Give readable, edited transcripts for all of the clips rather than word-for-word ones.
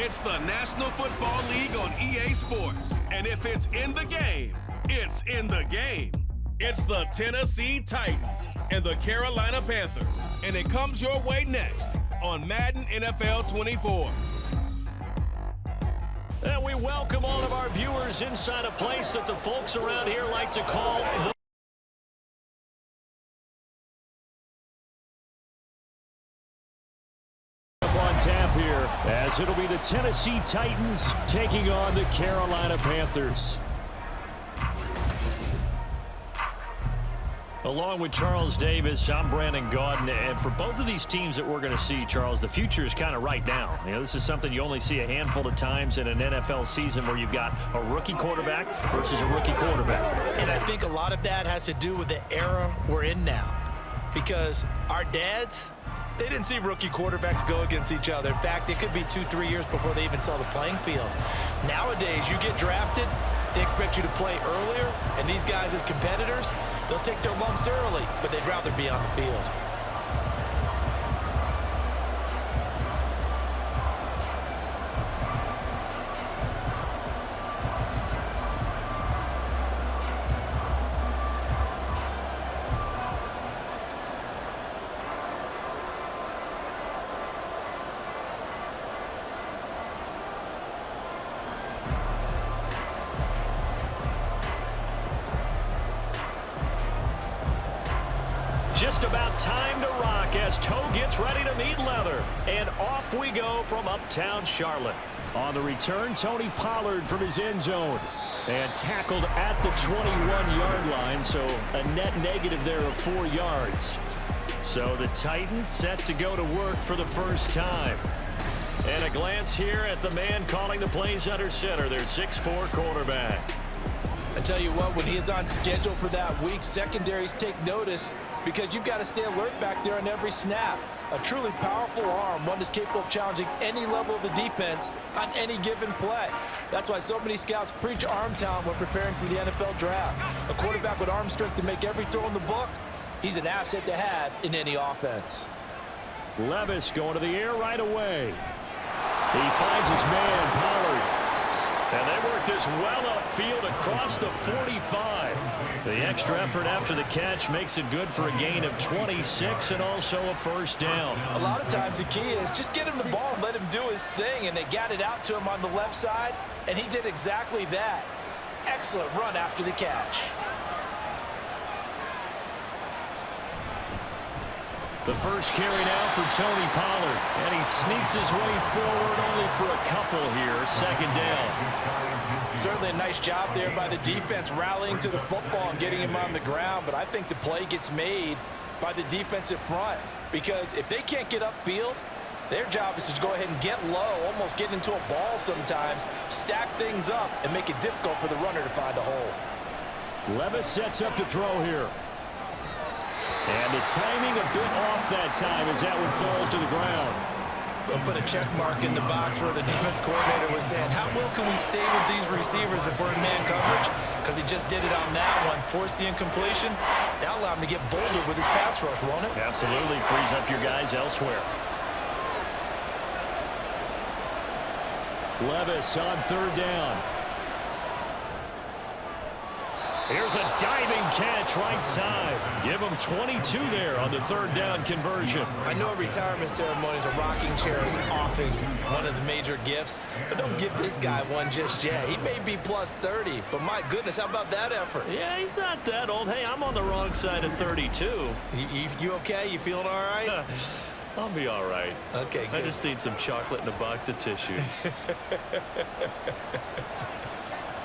It's the National Football League on EA Sports. And if it's in the game, it's in the game. It's the Tennessee Titans and the Carolina Panthers. And it comes your way next on Madden NFL 24. And we welcome all of our viewers inside a place that the folks around here like to call the tap here, as it'll be the Tennessee Titans taking on the Carolina Panthers. Along with Charles Davis, I'm Brandon Gaudin, and for both of these teams that we're going to see, Charles, the future is kind of right now. You know, this is something you only see a handful of times in an NFL season where you've got a rookie quarterback versus a rookie quarterback. And I think a lot of that has to do with the era we're in now, because our dads, they didn't see rookie quarterbacks go against each other. In fact, it could be 2-3 years before they even saw the playing field. Nowadays, you get drafted, they expect you to play earlier, and these guys as competitors, they'll take their lumps early, but they'd rather be on the field. Just about time to rock as Toe gets ready to meet leather. And off we go from uptown Charlotte. On the return, Tony Pollard from his end zone. And tackled at the 21-yard line, so a net negative there of 4 yards. So the Titans set to go to work for the first time. And a glance here at the man calling the plays under center, their 6'4" quarterback. I tell you what, when he is on schedule for that week, secondaries take notice because you've got to stay alert back there on every snap. A truly powerful arm, one that's capable of challenging any level of the defense on any given play. That's why so many scouts preach arm talent when preparing for the NFL draft. A quarterback with arm strength to make every throw in the book, he's an asset to have in any offense. Levis going to the air right away. He finds his man, Pollard. And they work this well upfield across the 45. The extra effort after the catch makes it good for a gain of 26 and also a first down. A lot of times the key is just get him the ball and let him do his thing, and they got it out to him on the left side, and he did exactly that. Excellent run after the catch. The first carry now for Tony Pollard, and he sneaks his way forward only for a couple here, second down. Certainly a nice job there by the defense rallying to the football and getting him on the ground, but I think the play gets made by the defensive front because if they can't get upfield, their job is to go ahead and get low, almost get into a ball sometimes, stack things up, and make it difficult for the runner to find a hole. Levis sets up to throw here. And the timing a bit off that time as that one falls to the ground. They'll put a check mark in the box where the defense coordinator was saying, how well can we stay with these receivers if we're in man coverage? Because he just did it on that one, forced the incompletion. That'll allow him to get bolder with his pass rush, won't it? Absolutely, frees up your guys elsewhere. Levis on third down. Here's a diving catch right side. Give him 22 there on the third down conversion. I know retirement ceremonies, a rocking chair is often one of the major gifts, but don't give this guy one just yet. He may be plus 30, but my goodness, how about that effort? Yeah, he's not that old. Hey, I'm on the wrong side of 32. You okay? You feeling all right? I'll be all right. Okay, good. I just need some chocolate and a box of tissues.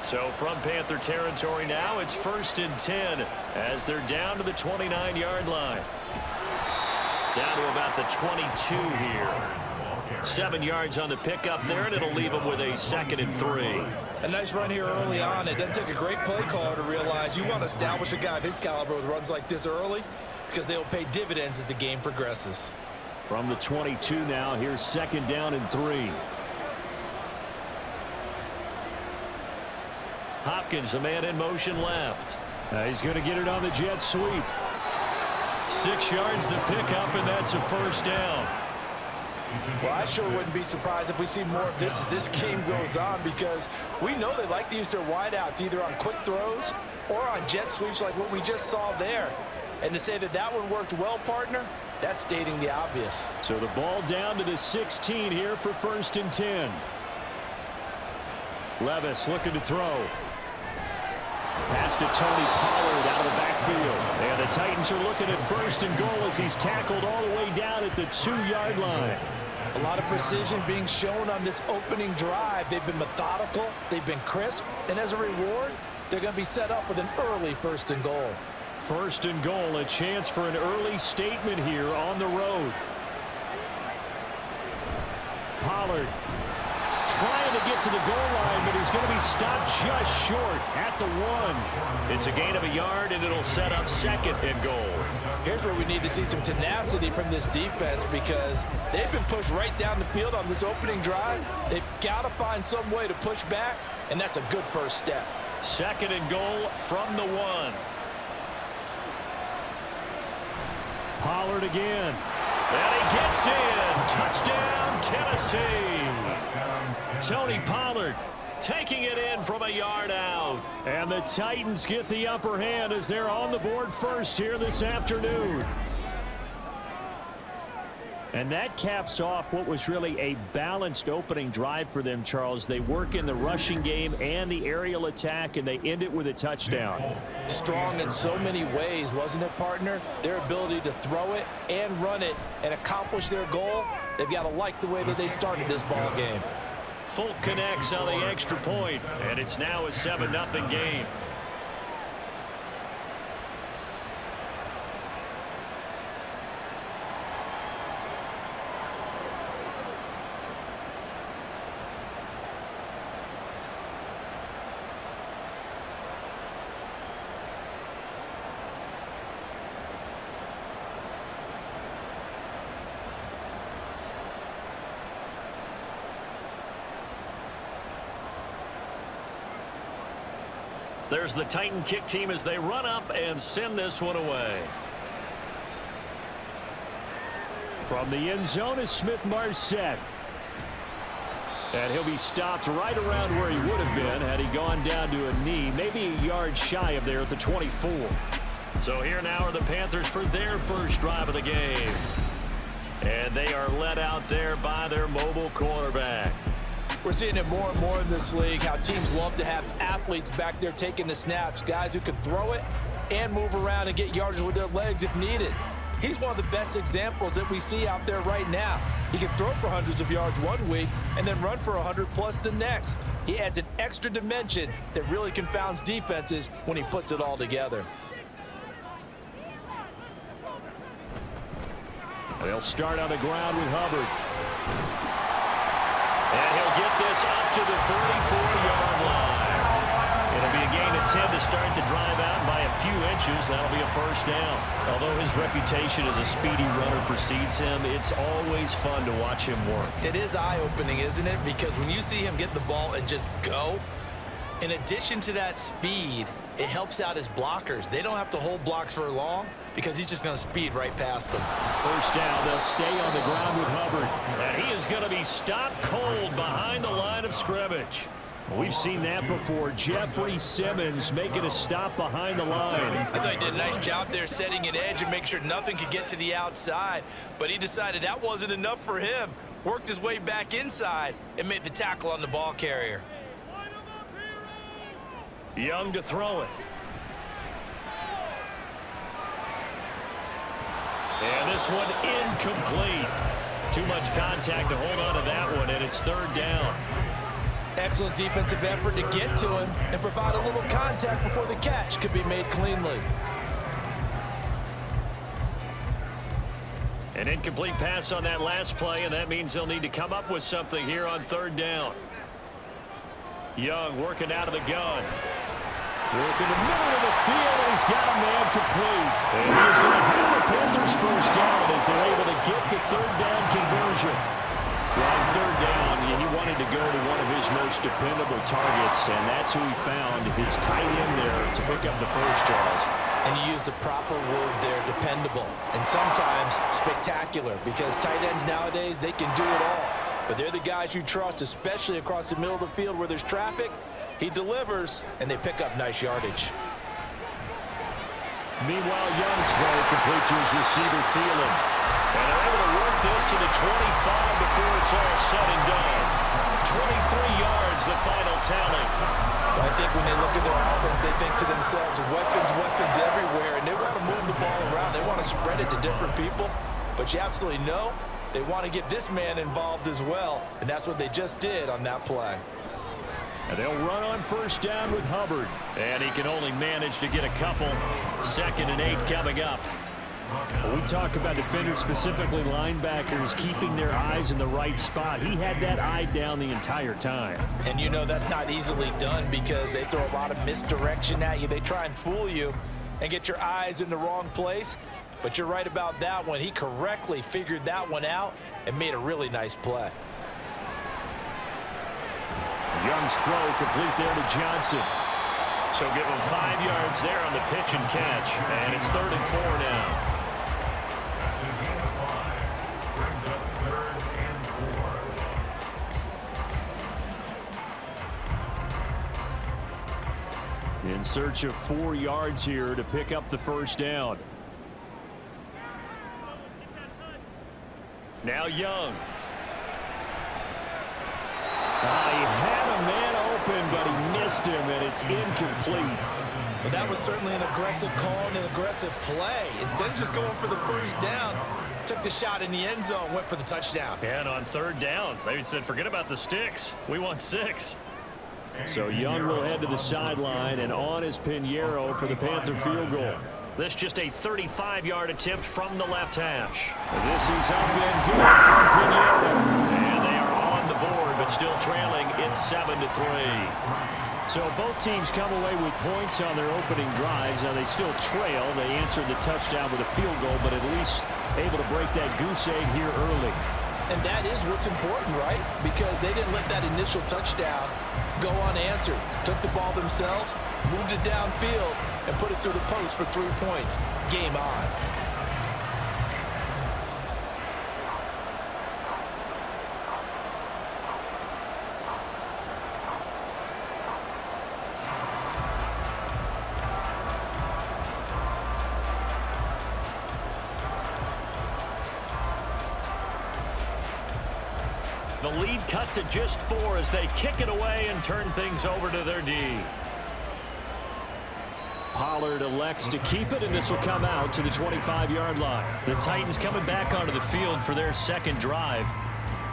So from Panther territory now, it's 1st and 10 as they're down to the 29-yard line. Down to about the 22 here. 7 yards on the pickup there, and it'll leave them with a 2nd and 3. A nice run here early on. It doesn't take a great play caller to realize you want to establish a guy of his caliber with runs like this early because they'll pay dividends as the game progresses. From the 22 now, here's 2nd down and 3. Hopkins, the man in motion left. He's going to get it on the jet sweep. 6 yards the pickup, and that's a first down. Well, I sure wouldn't be surprised if we see more of this as this game goes on, because we know they like to use their wideouts either on quick throws or on jet sweeps like what we just saw there. And to say that that one worked well, partner, that's stating the obvious. So the ball down to the 16 here for 1st and 10. Levis looking to throw. Pass to Tony Pollard out of the backfield. And the Titans are looking at 1st and goal as he's tackled all the way down at the 2-yard line. A lot of precision being shown on this opening drive. They've been methodical, they've been crisp, and as a reward, they're going to be set up with an early 1st and goal. 1st and goal, a chance for an early statement here on the road. Pollard trying to get to the goal line, but he's going to be stopped just short at the 1. It's a gain of a yard, and it'll set up 2nd and goal. Here's where we need to see some tenacity from this defense, because they've been pushed right down the field on this opening drive. They've got to find some way to push back, and that's a good first step. 2nd and goal from the 1. Pollard again. And he gets in. Touchdown, Tennessee. Tony Pollard taking it in from a yard out. And the Titans get the upper hand as they're on the board first here this afternoon. And that caps off what was really a balanced opening drive for them, Charles. They work in the rushing game and the aerial attack, and they end it with a touchdown. Strong in so many ways, wasn't it, partner? Their ability to throw it and run it and accomplish their goal, they've got to like the way that they started this ball game. Folk connects on the extra point, and it's now a 7-0 game. There's the Titan kick team as they run up and send this one away. From the end zone is Smith-Marset. And he'll be stopped right around where he would have been had he gone down to a knee, maybe a yard shy of there at the 24. So here now are the Panthers for their first drive of the game. And they are led out there by their mobile quarterback. We're seeing it more and more in this league, how teams love to have athletes back there taking the snaps, guys who can throw it and move around and get yardage with their legs if needed. He's one of the best examples that we see out there right now. He can throw for hundreds of yards one week and then run for 100+ the next. He adds an extra dimension that really confounds defenses when he puts it all together. They'll start on the ground with Hubbard. And he'll get this up to the 34-yard line. It'll be a gain of 10 to start the drive out by a few inches. That'll be a first down. Although his reputation as a speedy runner precedes him, it's always fun to watch him work. It is eye-opening, isn't it? Because when you see him get the ball and just go, in addition to that speed, it helps out his blockers. They don't have to hold blocks for long because he's just going to speed right past them. First down, they'll stay on the ground with Hubbard. And he is going to be stopped cold behind the line of scrimmage. We've seen that before. Jeffrey Simmons making a stop behind the line. I thought he did a nice job there setting an edge and make sure nothing could get to the outside. But he decided that wasn't enough for him. Worked his way back inside and made the tackle on the ball carrier. Young to throw it. And this one incomplete. Too much contact to hold on to that one, and it's third down. Excellent defensive effort to get to him and provide a little contact before the catch could be made cleanly. An incomplete pass on that last play, and that means they'll need to come up with something here on third down. Young working out of the gun. Working the middle of the field, and he's got a man complete. And he's going to have the Panthers first down as they're able to get the third down conversion. Well, on third down, he wanted to go to one of his most dependable targets, and that's who he found, his tight end there, to pick up the first, Charles. And you use the proper word there, dependable. And sometimes spectacular, because tight ends nowadays, they can do it all. But they're the guys you trust, especially across the middle of the field where there's traffic. He delivers, and they pick up nice yardage. Meanwhile, Young's throw complete to his receiver, Thielen. And they're able to work this to the 25 before it's all said and done. 23 yards, the final tally. I think when they look at their offense, they think to themselves, weapons everywhere, and they want to move the ball around. They want to spread it to different people, but you absolutely know they want to get this man involved as well, and that's what they just did on that play. And they'll run on first down with Hubbard, and he can only manage to get a couple. 2nd and 8 coming up. When we talk about defenders, specifically linebackers, keeping their eyes in the right spot. He had that eye down the entire time. And you know that's not easily done because they throw a lot of misdirection at you. They try and fool you and get your eyes in the wrong place. But you're right about that one. He correctly figured that one out and made a really nice play. Young's throw complete there to Johnson. So give him 5 yards there on the pitch and catch. And it's 3rd and 4 now. In search of 4 yards here to pick up the first down. Now Young. He had a man open, but he missed him, and it's incomplete. Well, that was certainly an aggressive call and an aggressive play. Instead of just going for the first down, took the shot in the end zone, went for the touchdown. And on 3rd down, they said, forget about the sticks. We want 6. So Young will head to the sideline, and on is Pinheiro for the Panther field goal. This just a 35-yard attempt from the left hash. This is up and good for Pinheiro. And they are on the board, but still trailing. It's 7-3. So both teams come away with points on their opening drives. Now they still trail. They answered the touchdown with a field goal, but at least able to break that goose egg here early. And that is what's important, right? Because they didn't let that initial touchdown go unanswered. Took the ball themselves, moved it downfield, and put it through the post for 3 points. Game on. The lead cut to just 4 as they kick it away and turn things over to their D. Pollard elects to keep it, and this will come out to the 25-yard line. The Titans coming back onto the field for their second drive.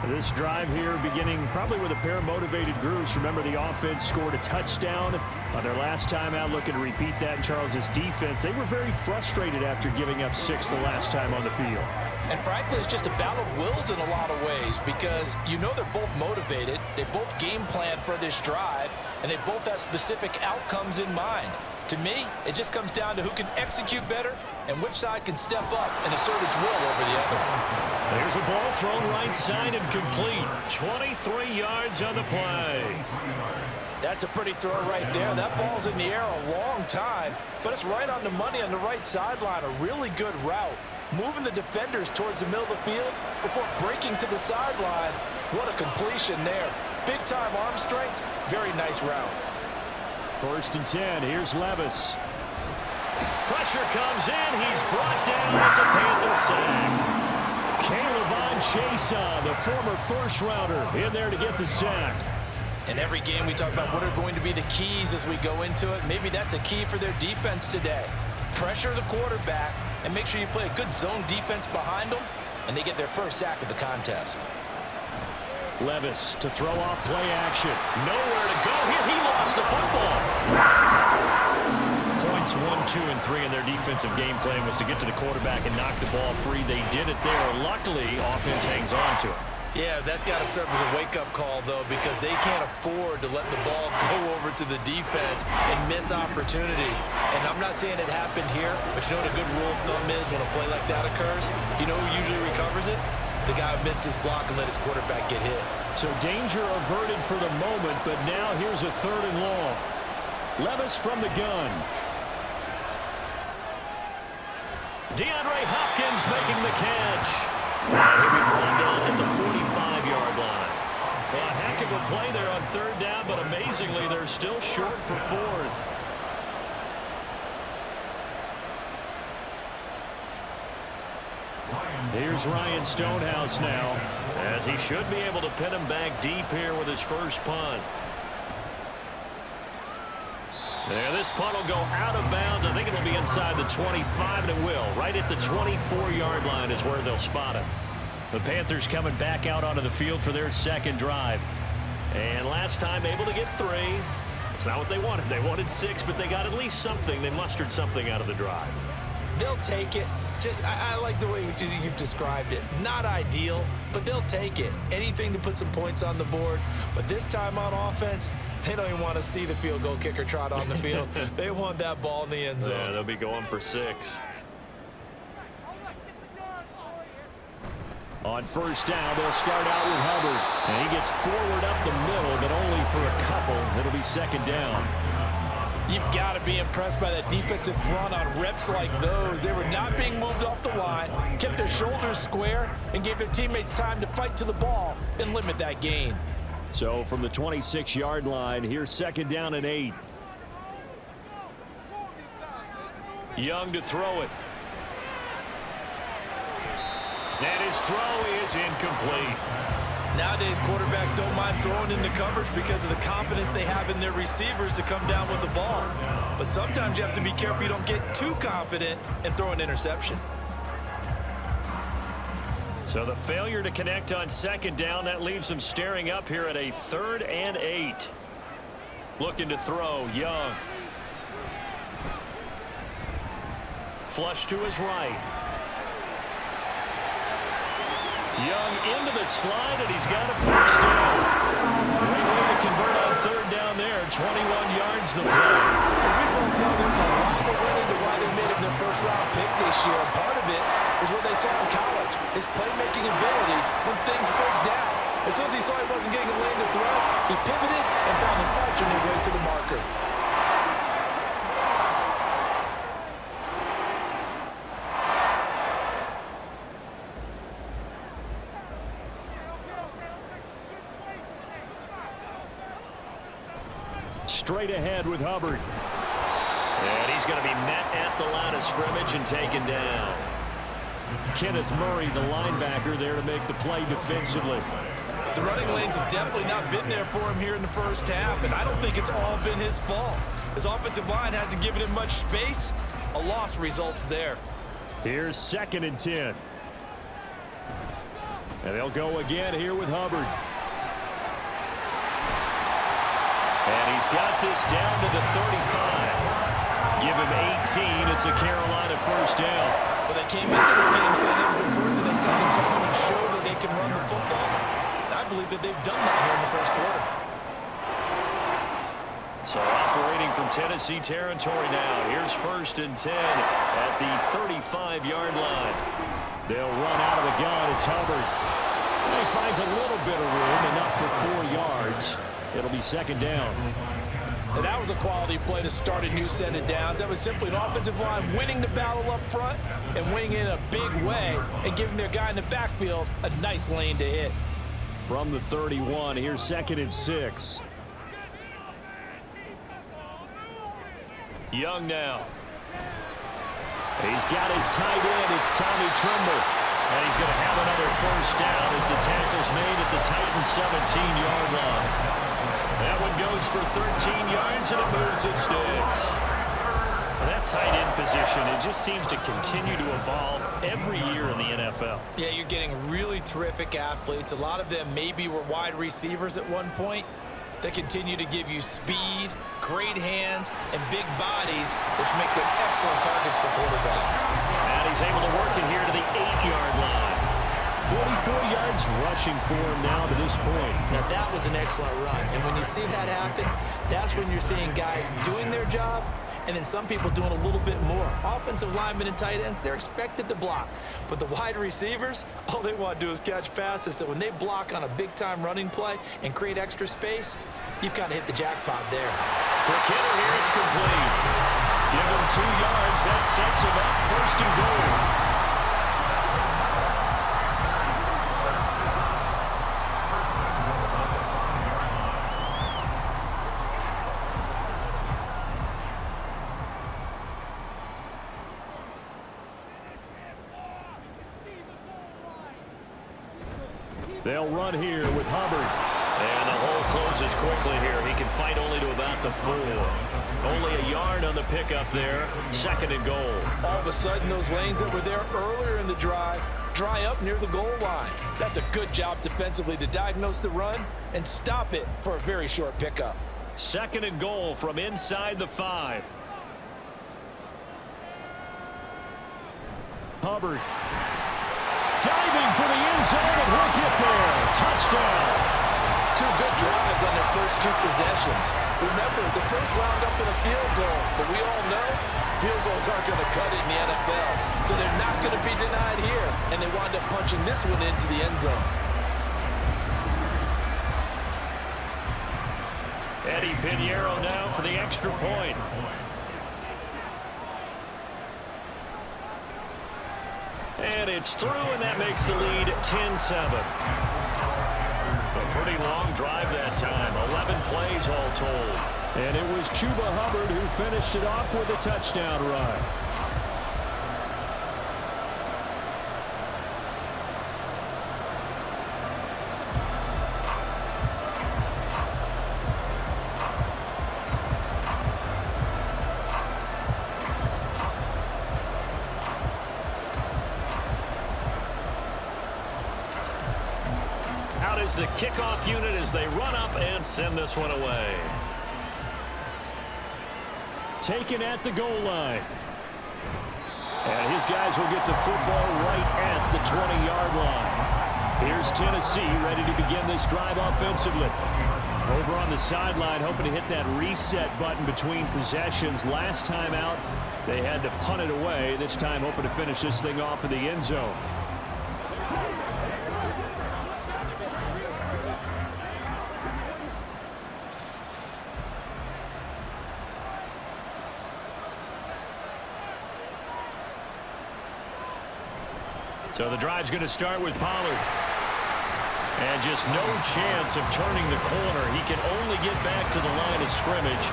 This drive here beginning probably with a pair of motivated groups. Remember, the offense scored a touchdown on their last time out. Looking to repeat that in Charles's defense. They were very frustrated after giving up 6 the last time on the field. And frankly, it's just a battle of wills in a lot of ways because you know they're both motivated. They both game plan for this drive, and they both have specific outcomes in mind. To me, it just comes down to who can execute better and which side can step up and assert its will over the other. There's a ball thrown right side and complete. 23 yards on the play. That's a pretty throw right there. That ball's in the air a long time, but it's right on the money on the right sideline. A really good route. Moving the defenders towards the middle of the field before breaking to the sideline. What a completion there. Big-time arm strength. Very nice route. 1st and 10. Here's Levis. Pressure comes in. He's brought down. It's a Panther sack. Caleb Chason, the former first-rounder, in there to get the sack. In every game we talk about what are going to be the keys as we go into it. Maybe that's a key for their defense today. Pressure the quarterback and make sure you play a good zone defense behind them, and they get their first sack of the contest. Levis to throw off play action. Nowhere to go here. He lost the football. Points 1, 2, and 3 in their defensive game plan was to get to the quarterback and knock the ball free. They did it there. Luckily, offense hangs on to it. Yeah, that's got to serve as a wake-up call, though, because they can't afford to let the ball go over to the defense and miss opportunities. And I'm not saying it happened here, but you know what a good rule of thumb is when a play like that occurs? You know who usually recovers it? The guy who missed his block and let his quarterback get hit. So danger averted for the moment, but now here's a 3rd and long. Levis from the gun. DeAndre Hopkins making the catch. And he'll be brought down at the 45-yard line. Well, a heck of a play there on third down, but amazingly, they're still short for fourth. Here's Ryan Stonehouse now, as he should be able to pin him back deep here with his first punt. And this punt will go out of bounds. I think it'll be inside the 25, and it will. Right at the 24-yard line is where they'll spot him. The Panthers coming back out onto the field for their second drive. And last time able to get 3. It's not what they wanted. They wanted 6, but they got at least something. They mustered something out of the drive. They'll take it. I like the way you've described it. Not ideal, but they'll take it. Anything to put some points on the board. But this time on offense, they don't even want to see the field goal kicker trot on the field. They want that ball in the end zone. Yeah, they'll be going for 6. On first down, they'll start out with Hubbard. And he gets forward up the middle, but only for a couple. It'll be second down. You've got to be impressed by that defensive front on reps like those. They were not being moved off the line, kept their shoulders square, and gave their teammates time to fight to the ball and limit that gain. So from the 26-yard line, here's second down and 8. Young to throw it. And his throw is incomplete. Nowadays, quarterbacks don't mind throwing into coverage because of the confidence they have in their receivers to come down with the ball. But sometimes you have to be careful you don't get too confident and throw an interception. So the failure to connect on second down, that leaves them staring up here at a 3rd and 8. Looking to throw, Young. Flush to his right. Young into the slide, and he's got a first down. Great way to convert on third down there. 21 yards the play. We both know there's a lot that went into why they made him their first-round pick this year. Part of it was what they saw in college, his playmaking ability when things broke down. As soon as he saw he wasn't getting a lane to throw, he pivoted and found an alternate way to the marker. Straight ahead with Hubbard. And he's going to be met at the line of scrimmage and taken down. Kenneth Murray, the linebacker, there to make the play defensively. The running lanes have definitely not been there for him here in the first half, and I don't think it's all been his fault. His offensive line hasn't given him much space. A loss results there. Here's 2nd and 10. And they'll go again here with Hubbard. And he's got this down to the 35. Give him 18. It's a Carolina first down. Well, they came into this game saying it was important that they set the tone and show that they can run the football. And I believe that they've done that here in the first quarter. So operating from Tennessee territory now. Here's 1st and 10 at the 35-yard line. They'll run out of the gun. It's Hubbard. And he finds a little bit of room, enough for 4 yards. It'll be second down. And that was a quality play to start a new set of downs. That was simply an offensive line winning the battle up front and winning in a big way and giving their guy in the backfield a nice lane to hit. From the 31, here's 2nd and 6. Young now. He's got his tight end. It's Tommy Tremble. And he's going to have another first down as the tackle's made at the Titans' 17-yard line. That one goes for 13 yards, and it moves the sticks. That tight end position, it just seems to continue to evolve every year in the NFL. Yeah, you're getting really terrific athletes. A lot of them maybe were wide receivers at one point. They continue to give you speed, great hands, and big bodies, which make them excellent targets for quarterbacks. And he's able to work it here to the 8-yard line. 44 yards rushing for him now to this point. Now, that was an excellent run. And when you see that happen, that's when you're seeing guys doing their job and then some people doing a little bit more. Offensive linemen and tight ends, they're expected to block. But the wide receivers, all they want to do is catch passes. So when they block on a big-time running play and create extra space, you've kind of hit the jackpot there. For Kittle here, it's complete. Give him 2 yards. That sets him up 1st and goal. They'll run here with Hubbard. And the hole closes quickly here. He can fight only to about the 4. Only a yard on the pickup there. 2nd and goal. All of a sudden, those lanes that were there earlier in the drive dry up near the goal line. That's a good job defensively to diagnose the run and stop it for a very short pickup. 2nd and goal from inside the 5. Hubbard. Diving for the end zone, and he'll get there. Touchdown. 2 good drives on their first 2 possessions. Remember, the first wound up in a field goal, but we all know field goals aren't going to cut it in the NFL. So they're not going to be denied here, and they wind up punching this one into the end zone. Eddie Pinheiro now for the extra point. And it's through, and that makes the lead 10-7. A pretty long drive that time. 11 plays all told. And it was Chuba Hubbard who finished it off with a touchdown run. Is the kickoff unit as they run up and send this one away. Taken at the goal line. And his guys will get the football right at the 20-yard line. Here's Tennessee ready to begin this drive offensively. Over on the sideline, hoping to hit that reset button between possessions. Last time out, they had to punt it away. This time hoping to finish this thing off in the end zone. So the drive's going to start with Pollard. And just no chance of turning the corner. He can only get back to the line of scrimmage.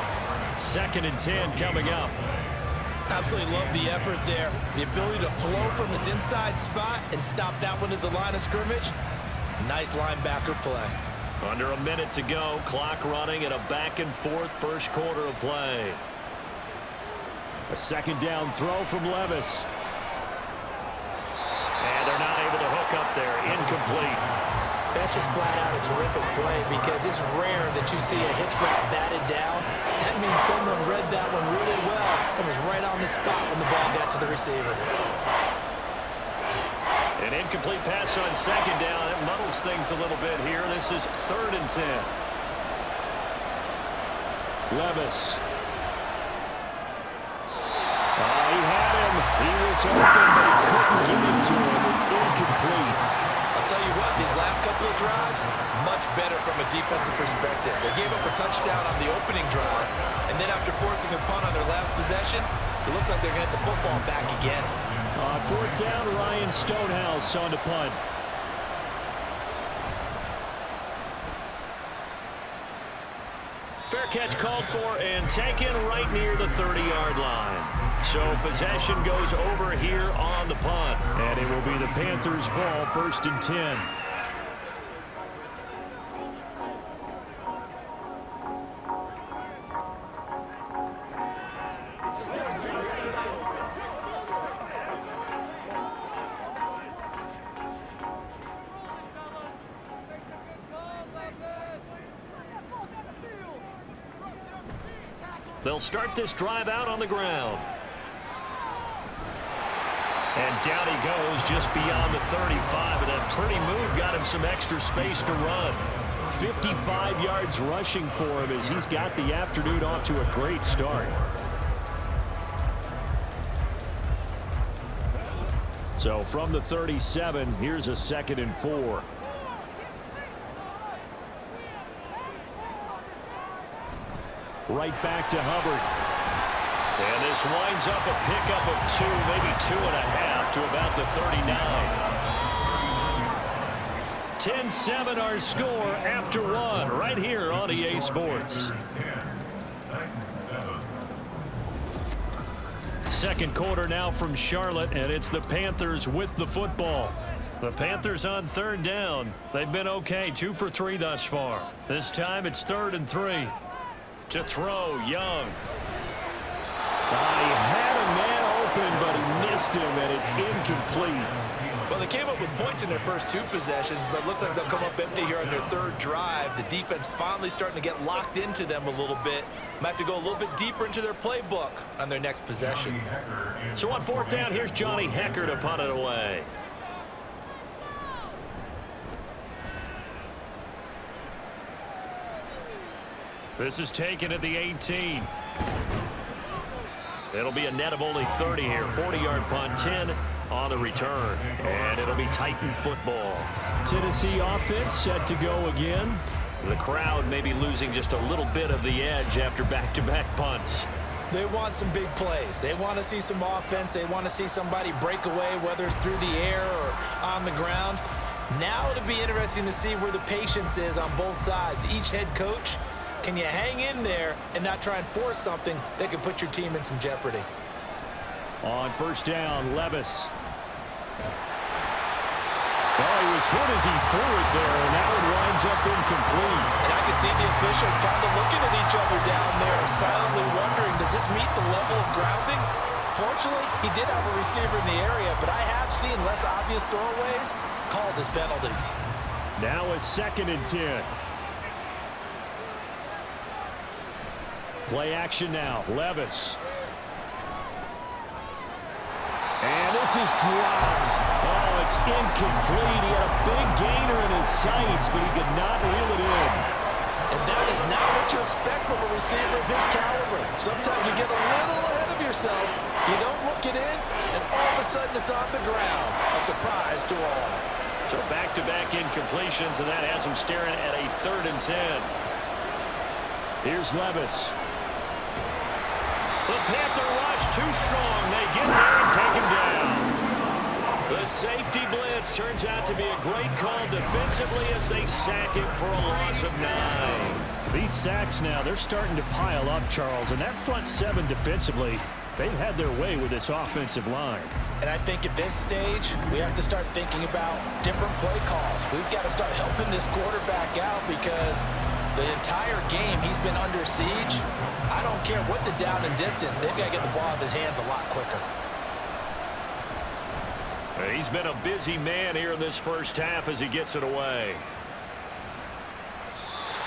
2nd and 10 coming up. Absolutely love the effort there. The ability to flow from his inside spot and stop that one at the line of scrimmage. Nice linebacker play. Under a minute to go. Clock running and a back and forth first quarter of play. A 2nd down throw from Levis. And they're not able to hook up there. Incomplete. That's just flat out a terrific play because it's rare that you see a hitch route batted down. That means someone read that one really well and was right on the spot when the ball got to the receiver. An incomplete pass on 2nd down. It muddles things a little bit here. This is 3rd and 10. Levis. He had him. He was open, but he couldn't get into him. It's incomplete. I'll tell you what, these last couple of drives, much better from a defensive perspective. They gave up a touchdown on the opening drive, and then after forcing a punt on their last possession, it looks like they're going to get the football back again. On 4th down, Ryan Stonehouse on the punt. Fair catch called for and taken right near the 30-yard line. So possession goes over here on the punt. And it will be the Panthers' ball, 1st and 10. They'll start this drive out on the ground. And down he goes just beyond the 35. And that pretty move got him some extra space to run. 55 yards rushing for him as he's got the afternoon off to a great start. So from the 37, here's a 2nd and 4. Right back to Hubbard. And this winds up a pickup of 2, maybe 2.5 to about the 39. 10-7 our score after 1 right here on EA Sports. Second quarter now from Charlotte, and it's the Panthers with the football. The Panthers on third down. They've been okay, 2 for 3 thus far. This time it's 3rd and 3. To throw, Young. He had a man open, but he missed him, and it's incomplete. Well, they came up with points in their first 2 possessions, but it looks like they'll come up empty here on their 3rd drive. The defense finally starting to get locked into them a little bit. Might have to go a little bit deeper into their playbook on their next possession. So on 4th down, here's Johnny Hecker to punt it away. This is taken at the 18. It'll be a net of only 30 here. 40-yard punt, 10 on the return. And it'll be Titan football. Tennessee offense set to go again. The crowd may be losing just a little bit of the edge after back-to-back punts. They want some big plays. They want to see some offense. They want to see somebody break away, whether it's through the air or on the ground. Now it'll be interesting to see where the patience is on both sides. Each head coach, can you hang in there and not try and force something that could put your team in some jeopardy? On 1st down, Levis. Oh, he was hit as he threw it there, and that one winds up incomplete. And I can see the officials kind of looking at each other down there, silently wondering, does this meet the level of grounding? Fortunately, he did have a receiver in the area, but I have seen less obvious throwaways called as penalties. Now a 2nd and 10. Play action now. Levis. And this is dropped. Oh, it's incomplete. He had a big gainer in his sights, but he could not reel it in. And that is not what you expect from a receiver of his caliber. Sometimes you get a little ahead of yourself. You don't look it in, and all of a sudden it's on the ground. A surprise to all. So back-to-back incompletions, and that has him staring at a 3rd and 10. Here's Levis. The Panther rush too strong. They get there and take him down. The safety blitz turns out to be a great call defensively as they sack him for a loss of 9. These sacks now, they're starting to pile up, Charles, and that front 7 defensively, they've had their way with this offensive line. And I think at this stage, we have to start thinking about different play calls. We've got to start helping this quarterback out because the entire game he's been under siege. I don't care what the down and distance. They've got to get the ball out of his hands a lot quicker. He's been a busy man here in this first half as he gets it away.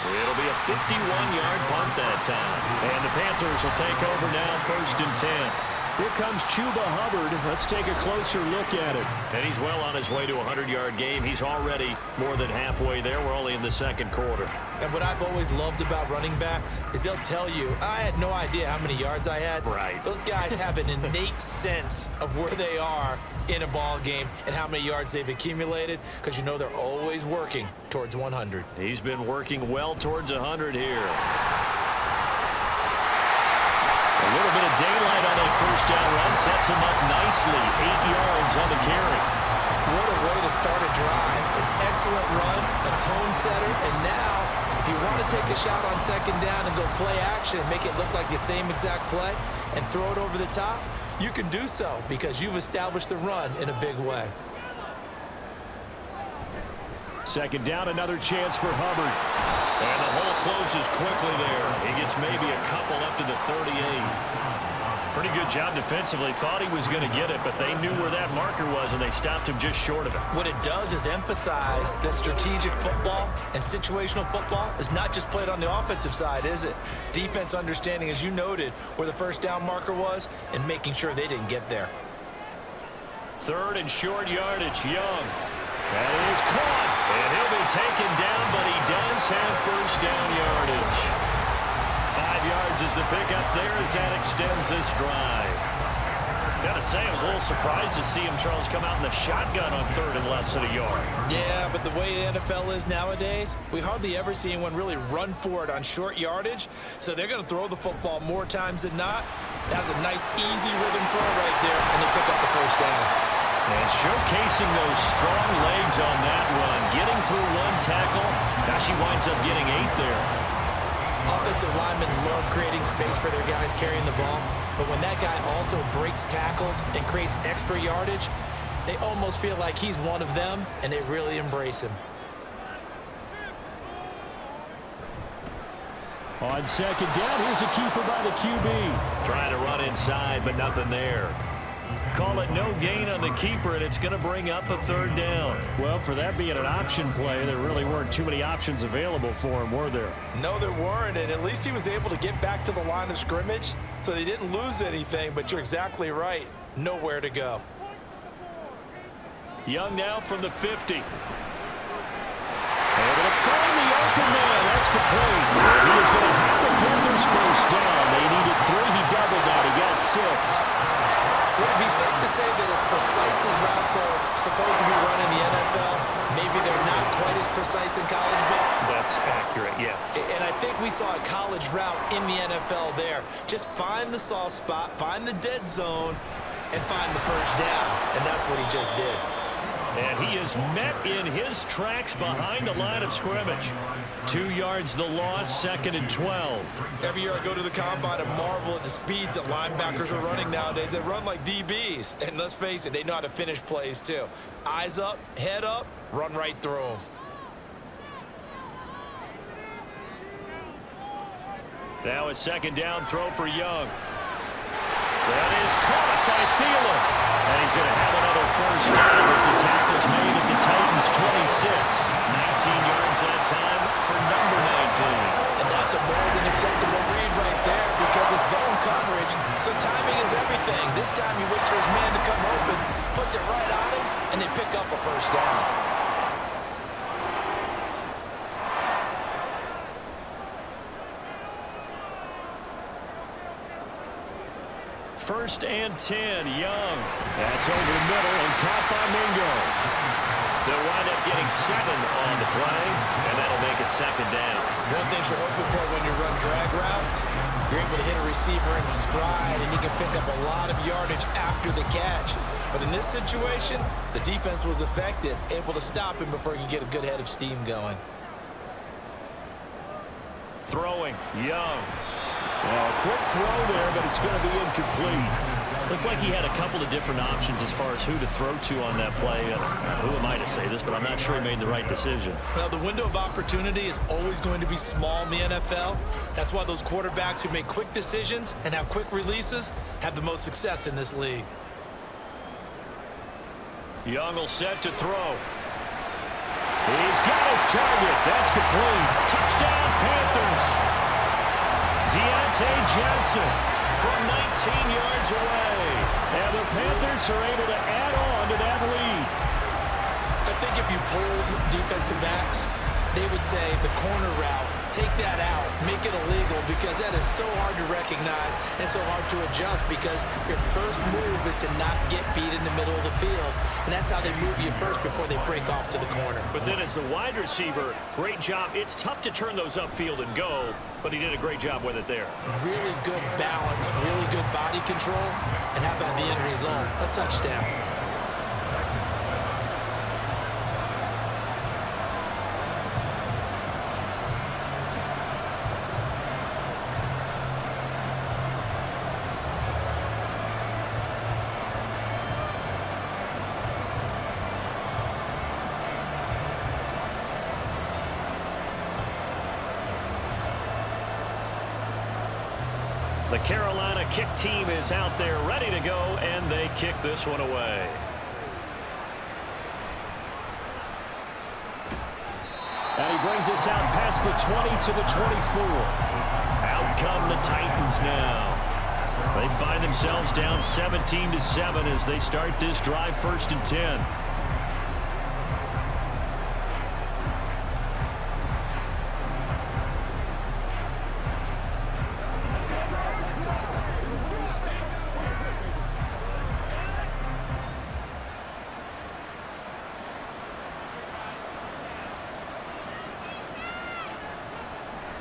It'll be a 51-yard punt that time. And the Panthers will take over now, 1st and 10. Here comes Chuba Hubbard. Let's take a closer look at it. And he's well on his way to a 100-yard game. He's already more than halfway there. We're only in the 2nd quarter. And what I've always loved about running backs is they'll tell you, I had no idea how many yards I had. Right. Those guys have an innate sense of where they are in a ball game and how many yards they've accumulated because you know they're always working towards 100. He's been working well towards 100 here. A little bit of daylight on that 1st down run sets him up nicely. 8 yards on the carry. What a way to start a drive. An excellent run, a tone setter, and now if you want to take a shot on 2nd down and go play action and make it look like the same exact play and throw it over the top, you can do so because you've established the run in a big way. 2nd down, another chance for Hubbard. And the hole closes quickly there. He gets maybe a couple up to the 38. Pretty good job defensively. Thought he was going to get it, but they knew where that marker was, and they stopped him just short of it. What it does is emphasize that strategic football and situational football is not just played on the offensive side, is it? Defense understanding, as you noted, where the 1st down marker was and making sure they didn't get there. 3rd and short yardage, Young. That is caught, and he'll be taken down, but he does have 1st down yardage. 5 yards is the pickup there as that extends this drive. Gotta say, I was a little surprised to see him, Charles, come out in the shotgun on third and less than a yard. Yeah, but the way the NFL is nowadays, we hardly ever see anyone really run for it on short yardage. So they're going to throw the football more times than not. That was a nice, easy rhythm throw right there, and they pick up the first down. And showcasing those strong legs on that run, getting through one tackle. Now she winds up getting 8 there. Offensive linemen love creating space for their guys carrying the ball, but when that guy also breaks tackles and creates extra yardage, they almost feel like he's one of them, and they really embrace him. On second down, here's a keeper by the QB. Trying to run inside, but nothing there. Call it no gain on the keeper, and it's going to bring up a third down. Well, for that being an option play, there really weren't too many options available for him, were there? No, there weren't, and at least he was able to get back to the line of scrimmage, so they didn't lose anything, but you're exactly right. Nowhere to go. Young now from the 50. Able to find the open man. That's complete. He is going to have the Panthers first down. They needed 3. He doubled that. He got 6. Would it be safe to say that as precise as routes are supposed to be run in the NFL, maybe they're not quite as precise in college ball? That's accurate, yeah. And I think we saw a college route in the NFL there. Just find the soft spot, find the dead zone, and find the first down. And that's what he just did. And he is met in his tracks behind the line of scrimmage. 2 yards the loss, 2nd and 12. Every year I go to the combine and marvel at the speeds that linebackers are running nowadays. They run like DBs. And let's face it, they know how to finish plays too. Eyes up, head up, run right through them. Now a second down throw for Young. That is caught by Thielen. And he's going to have another first down as the tackle's made at the Titans' 26. 19 yards that time for number 19. And that's a more than acceptable read right there because it's zone coverage. So timing is everything. This time he waits for his man to come open, puts it right on him, and they pick up a first down. First and 10, Young. That's over the middle and caught by Mingo. They'll wind up getting 7 on the play, and that'll make it second down. One thing you're hoping for when you run drag routes, you're able to hit a receiver in stride, and he can pick up a lot of yardage after the catch. But in this situation, the defense was effective, able to stop him before he could get a good head of steam going. Throwing, Young. Well, a quick throw there, but it's going to be incomplete. Looked like he had a couple of different options as far as who to throw to on that play. Who am I to say this, but I'm not sure he made the right decision. Well, the window of opportunity is always going to be small in the NFL. That's why those quarterbacks who make quick decisions and have quick releases have the most success in this league. Young will set to throw. He's got his target. That's complete. Touchdown, Panthers. Deontay Johnson from 19 yards away. And the Panthers are able to add on to that lead. I think if you polled defensive backs, they would say the corner route, take that out, make it illegal, because that is so hard to recognize and so hard to adjust because your first move is to not get beat in the middle of the field. And that's how they move you first before they break off to the corner. But then as the wide receiver, great job. It's tough to turn those upfield and go, but he did a great job with it there. Really good balance, really good body control, and how about the end result? A touchdown. The Carolina kick team is out there ready to go, and they kick this one away. And he brings us out past the 20 to the 24. Out come the Titans now. They find themselves down 17-7 as they start this drive, 1st and 10.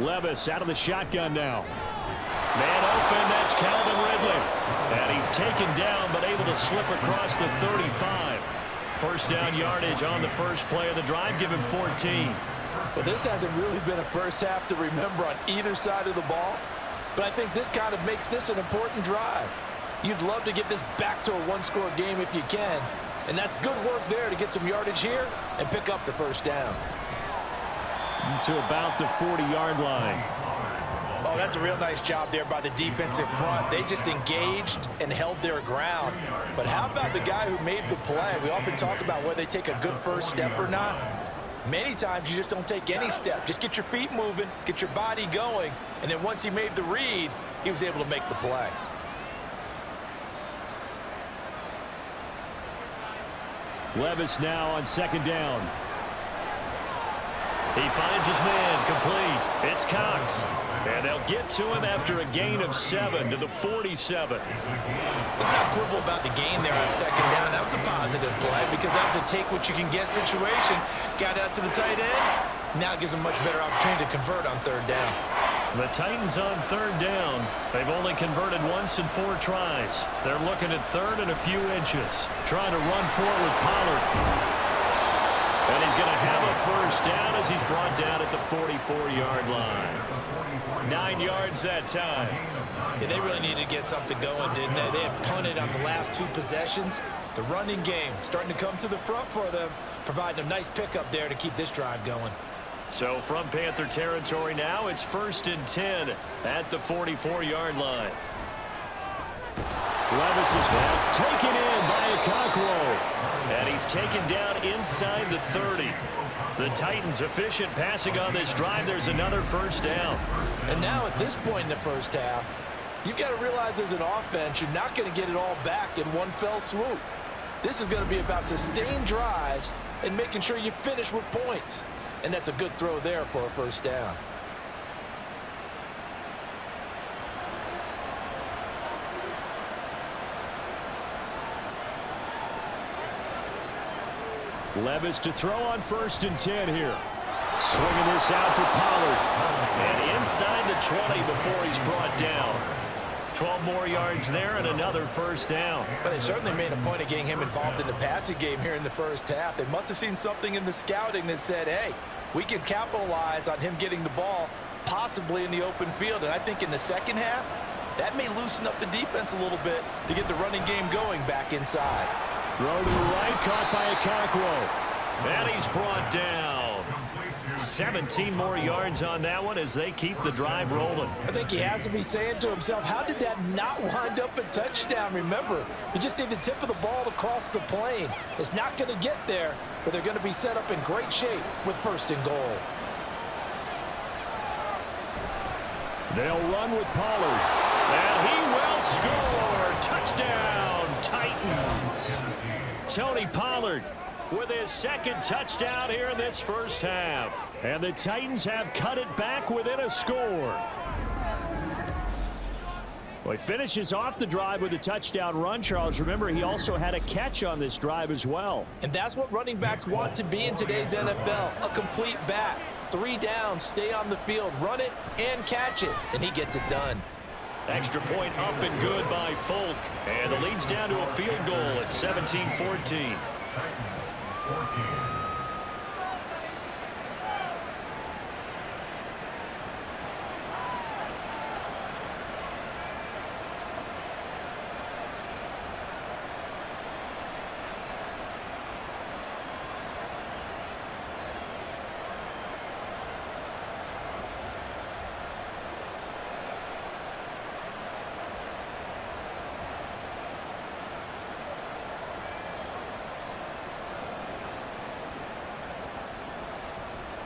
Levis out of the shotgun now. Man open, that's Calvin Ridley. And he's taken down, but able to slip across the 35. First down yardage on the first play of the drive, give him 14. Well, this hasn't really been a first half to remember on either side of the ball, but I think this kind of makes this an important drive. You'd love to get this back to a one-score game if you can, and that's good work there to get some yardage here and pick up the first down. To about the 40-yard line. Oh, that's a real nice job there by the defensive front. They just engaged and held their ground. But how about the guy who made the play? We often talk about whether they take a good first step or not. Many times you just don't take any step. Just get your feet moving, get your body going, and then once he made the read, he was able to make the play. Levis now on second down. He finds his man, complete. It's Cox. And they'll get to him after a gain of 7 to the 47. Let's not quibble about the gain there on second down. That was a positive play because that was a take-what-you-can-get situation. Got out to the tight end. Now it gives them much better opportunity to convert on third down. The Titans on third down. They've only converted once in 4 tries. They're looking at third and a few inches. Trying to run forward with Pollard. And he's going to have a first down as he's brought down at the 44-yard line. 9 yards that time. Yeah, they really needed to get something going, didn't they? They had punted on the last 2 possessions. The running game starting to come to the front for them, providing a nice pickup there to keep this drive going. So from Panther territory now, it's 1st and 10 at the 44-yard line. Levis is that's taken in by Okakwo. And he's taken down inside the 30. The Titans efficient passing on this drive. There's another first down. And now at this point in the first half, you've got to realize as an offense, you're not going to get it all back in one fell swoop. This is going to be about sustained drives and making sure you finish with points. And that's a good throw there for a first down. Levis to throw on 1st and 10 here. Swinging this out for Pollard. And inside the 20 before he's brought down. 12 more yards there and another first down. But they certainly made a point of getting him involved in the passing game here in the first half. They must have seen something in the scouting that said, hey, we can capitalize on him getting the ball possibly in the open field. And I think in the second half, that may loosen up the defense a little bit to get the running game going back inside. Throw to the right, caught by Okakwo. And he's brought down. 17 more yards on that one as they keep the drive rolling. I think he has to be saying to himself, how did that not wind up a touchdown? Remember, you just need the tip of the ball to cross the plane. It's not going to get there, but they're going to be set up in great shape with 1st and goal. They'll run with Pollard. And he will score. Touchdown, Titans. Tony Pollard with his 2nd touchdown here in this first half. And the Titans have cut it back within a score. Well, he finishes off the drive with a touchdown run, Charles. Remember, he also had a catch on this drive as well. And that's what running backs want to be in today's NFL, a complete back. 3 downs, stay on the field, run it, and catch it. And he gets it done. Extra point up and good by Folk. And the lead's down to a field goal at 17-14.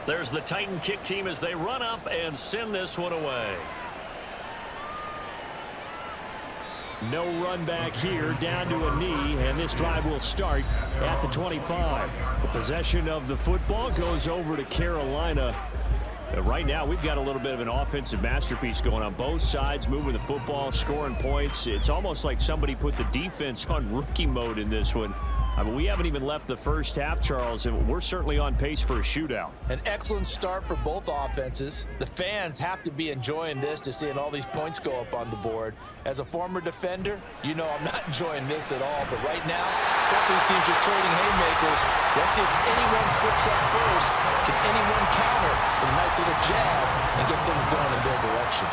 There's the Titan kick team as they run up and send this one away. No run back here, down to a knee, and this drive will start at the 25. The possession of the football goes over to Carolina. Right now, we've got a little bit of an offensive masterpiece going on both sides, moving the football, scoring points. It's almost like somebody put the defense on rookie mode in this one. I mean, we haven't even left the first half, Charles, and we're certainly on pace for a shootout. An excellent start for both offenses. The fans have to be enjoying this to seeing all these points go up on the board. As a former defender, you know I'm not enjoying this at all. But right now, both these teams just trading haymakers. Let's see if anyone slips up first. Can anyone counter with a nice little jab and get things going in their direction?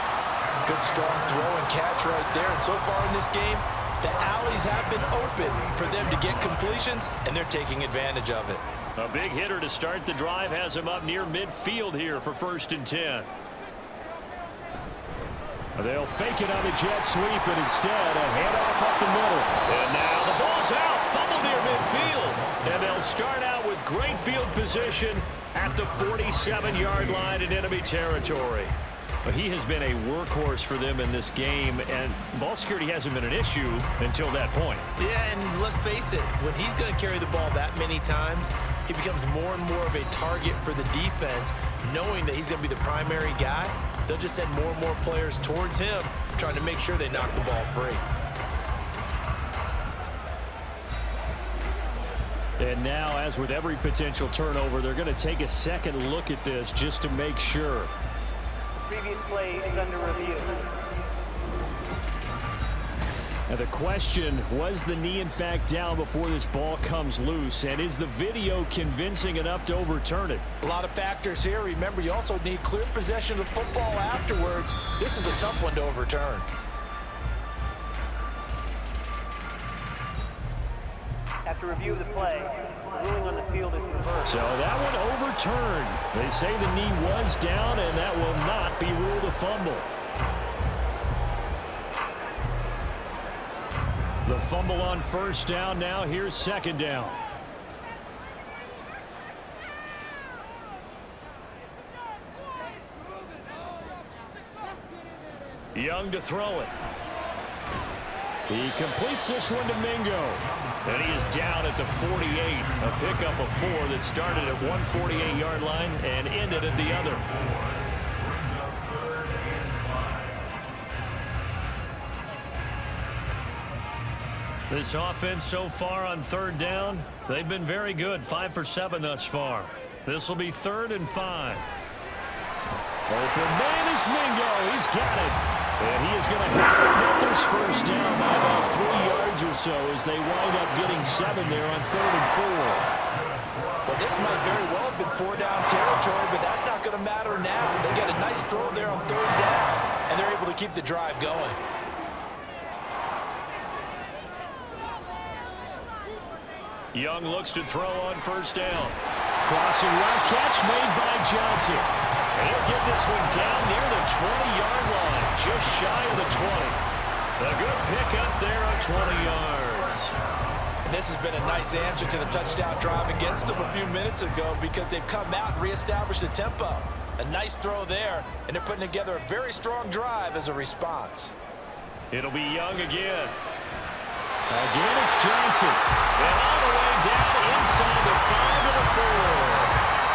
Good strong throw and catch right there. And so far in this game, the alleys have been open for them to get completions, and they're taking advantage of it. A big hitter to start the drive has him up near midfield here for 1st and 10. They'll fake it on the jet sweep, and instead a handoff up the middle. And now the ball's out, fumble near midfield. And they'll start out with great field position at the 47-yard line in enemy territory. But he has been a workhorse for them in this game, and ball security hasn't been an issue until that point. Yeah, and let's face it, when he's going to carry the ball that many times, he becomes more and more of a target for the defense, knowing that he's going to be the primary guy. They'll just send more and more players towards him, trying to make sure they knock the ball free. And now, as with every potential turnover, they're going to take a second look at this just to make sure. Previous play is under review. And the question, was the knee in fact down before this ball comes loose? And is the video convincing enough to overturn it? A lot of factors here. Remember, you also need clear possession of football afterwards. This is a tough one to overturn. After review of the play, the ruling on the field is reversed. So that one overturned. They say the knee was down, and that will not be ruled a fumble. The fumble on 1st down. Now here's 2nd down. Young to throw it. He completes this one to Mingo. And he is down at the 48. A pickup of 4 that started at 148-yard line and ended at the other. This offense so far on 3rd down, they've been very good. 5 for 7 thus far. This will be 3rd and 5. Open man is Mingo. He's got it. And he is going to have the Panthers 1st down by about 3 yards or so as they wind up getting 7 there on 3rd and 4. Well, this might very well have been 4-down territory, but that's not going to matter now. They get a nice throw there on 3rd down, and they're able to keep the drive going. Young looks to throw on 1st down. Crossing route catch made by Johnson. And he'll get this one down near the 20-yard line, just shy of the 20. A good pickup there on 20 yards. And this has been a nice answer to the touchdown drive against them a few minutes ago because they've come out and reestablished the tempo. A nice throw there, and they're putting together a very strong drive as a response. It'll be Young again. Again, it's Johnson. And all the way down inside the 5 and the 4.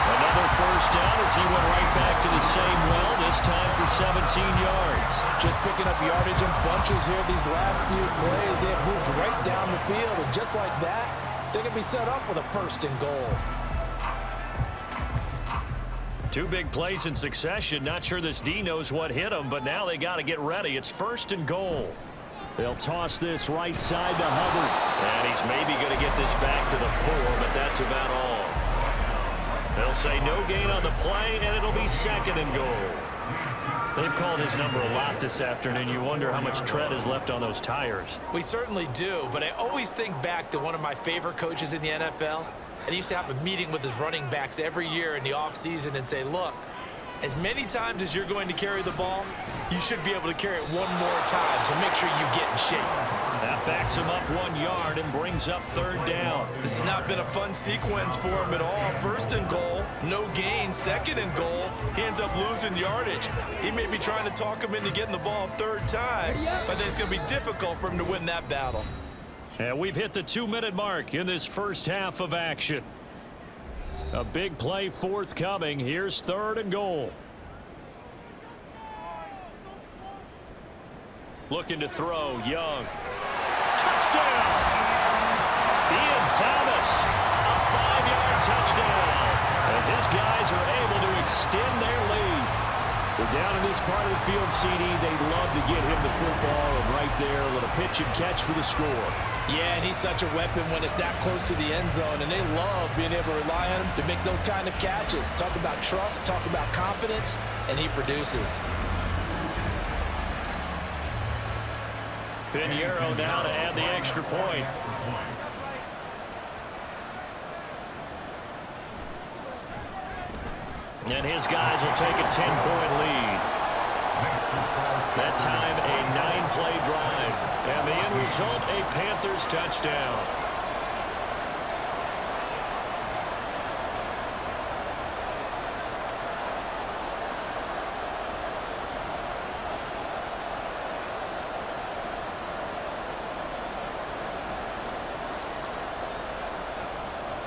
Another 1st down as he went right back to the same well, this time for 17 yards. Just picking up yardage in bunches here these last few plays. They have moved right down the field, and just like that, they can be set up with a 1st and goal. 2 big plays in succession. Not sure this D knows what hit him, but now they got to get ready. It's 1st and goal. They'll toss this right side to Hubbard. And he's maybe going to get this back to the 4, but that's about all. They'll say no gain on the play, and it'll be 2nd and goal. They've called his number a lot this afternoon. You wonder how much tread is left on those tires. We certainly do, but I always think back to one of my favorite coaches in the NFL. And he used to have a meeting with his running backs every year in the offseason and say, look, as many times as you're going to carry the ball, you should be able to carry it one more time, so make sure you get in shape. That backs him up 1 yard and brings up 3rd down. This has not been a fun sequence for him at all. 1st and goal, no gain. 2nd and goal, he ends up losing yardage. He may be trying to talk him into getting the ball 3rd time, but I think it's going to be difficult for him to win that battle. And we've hit the 2-minute mark in this 1st half of action. A big play forthcoming. Here's 3rd and goal. Looking to throw, Young. Touchdown! Ian Thomas, a 5-yard touchdown, as his guys are able to extend their lead. We're down in this part of the field, CD. They'd love to get him the football, and right there, a little pitch and catch for the score. Yeah, and he's such a weapon when it's that close to the end zone, and they love being able to rely on him to make those kind of catches. Talk about trust, talk about confidence, and he produces. Pinheiro now to add the extra point. And his guys will take a 10-point lead. That time, a 9-play drive. And the end result, a Panthers touchdown.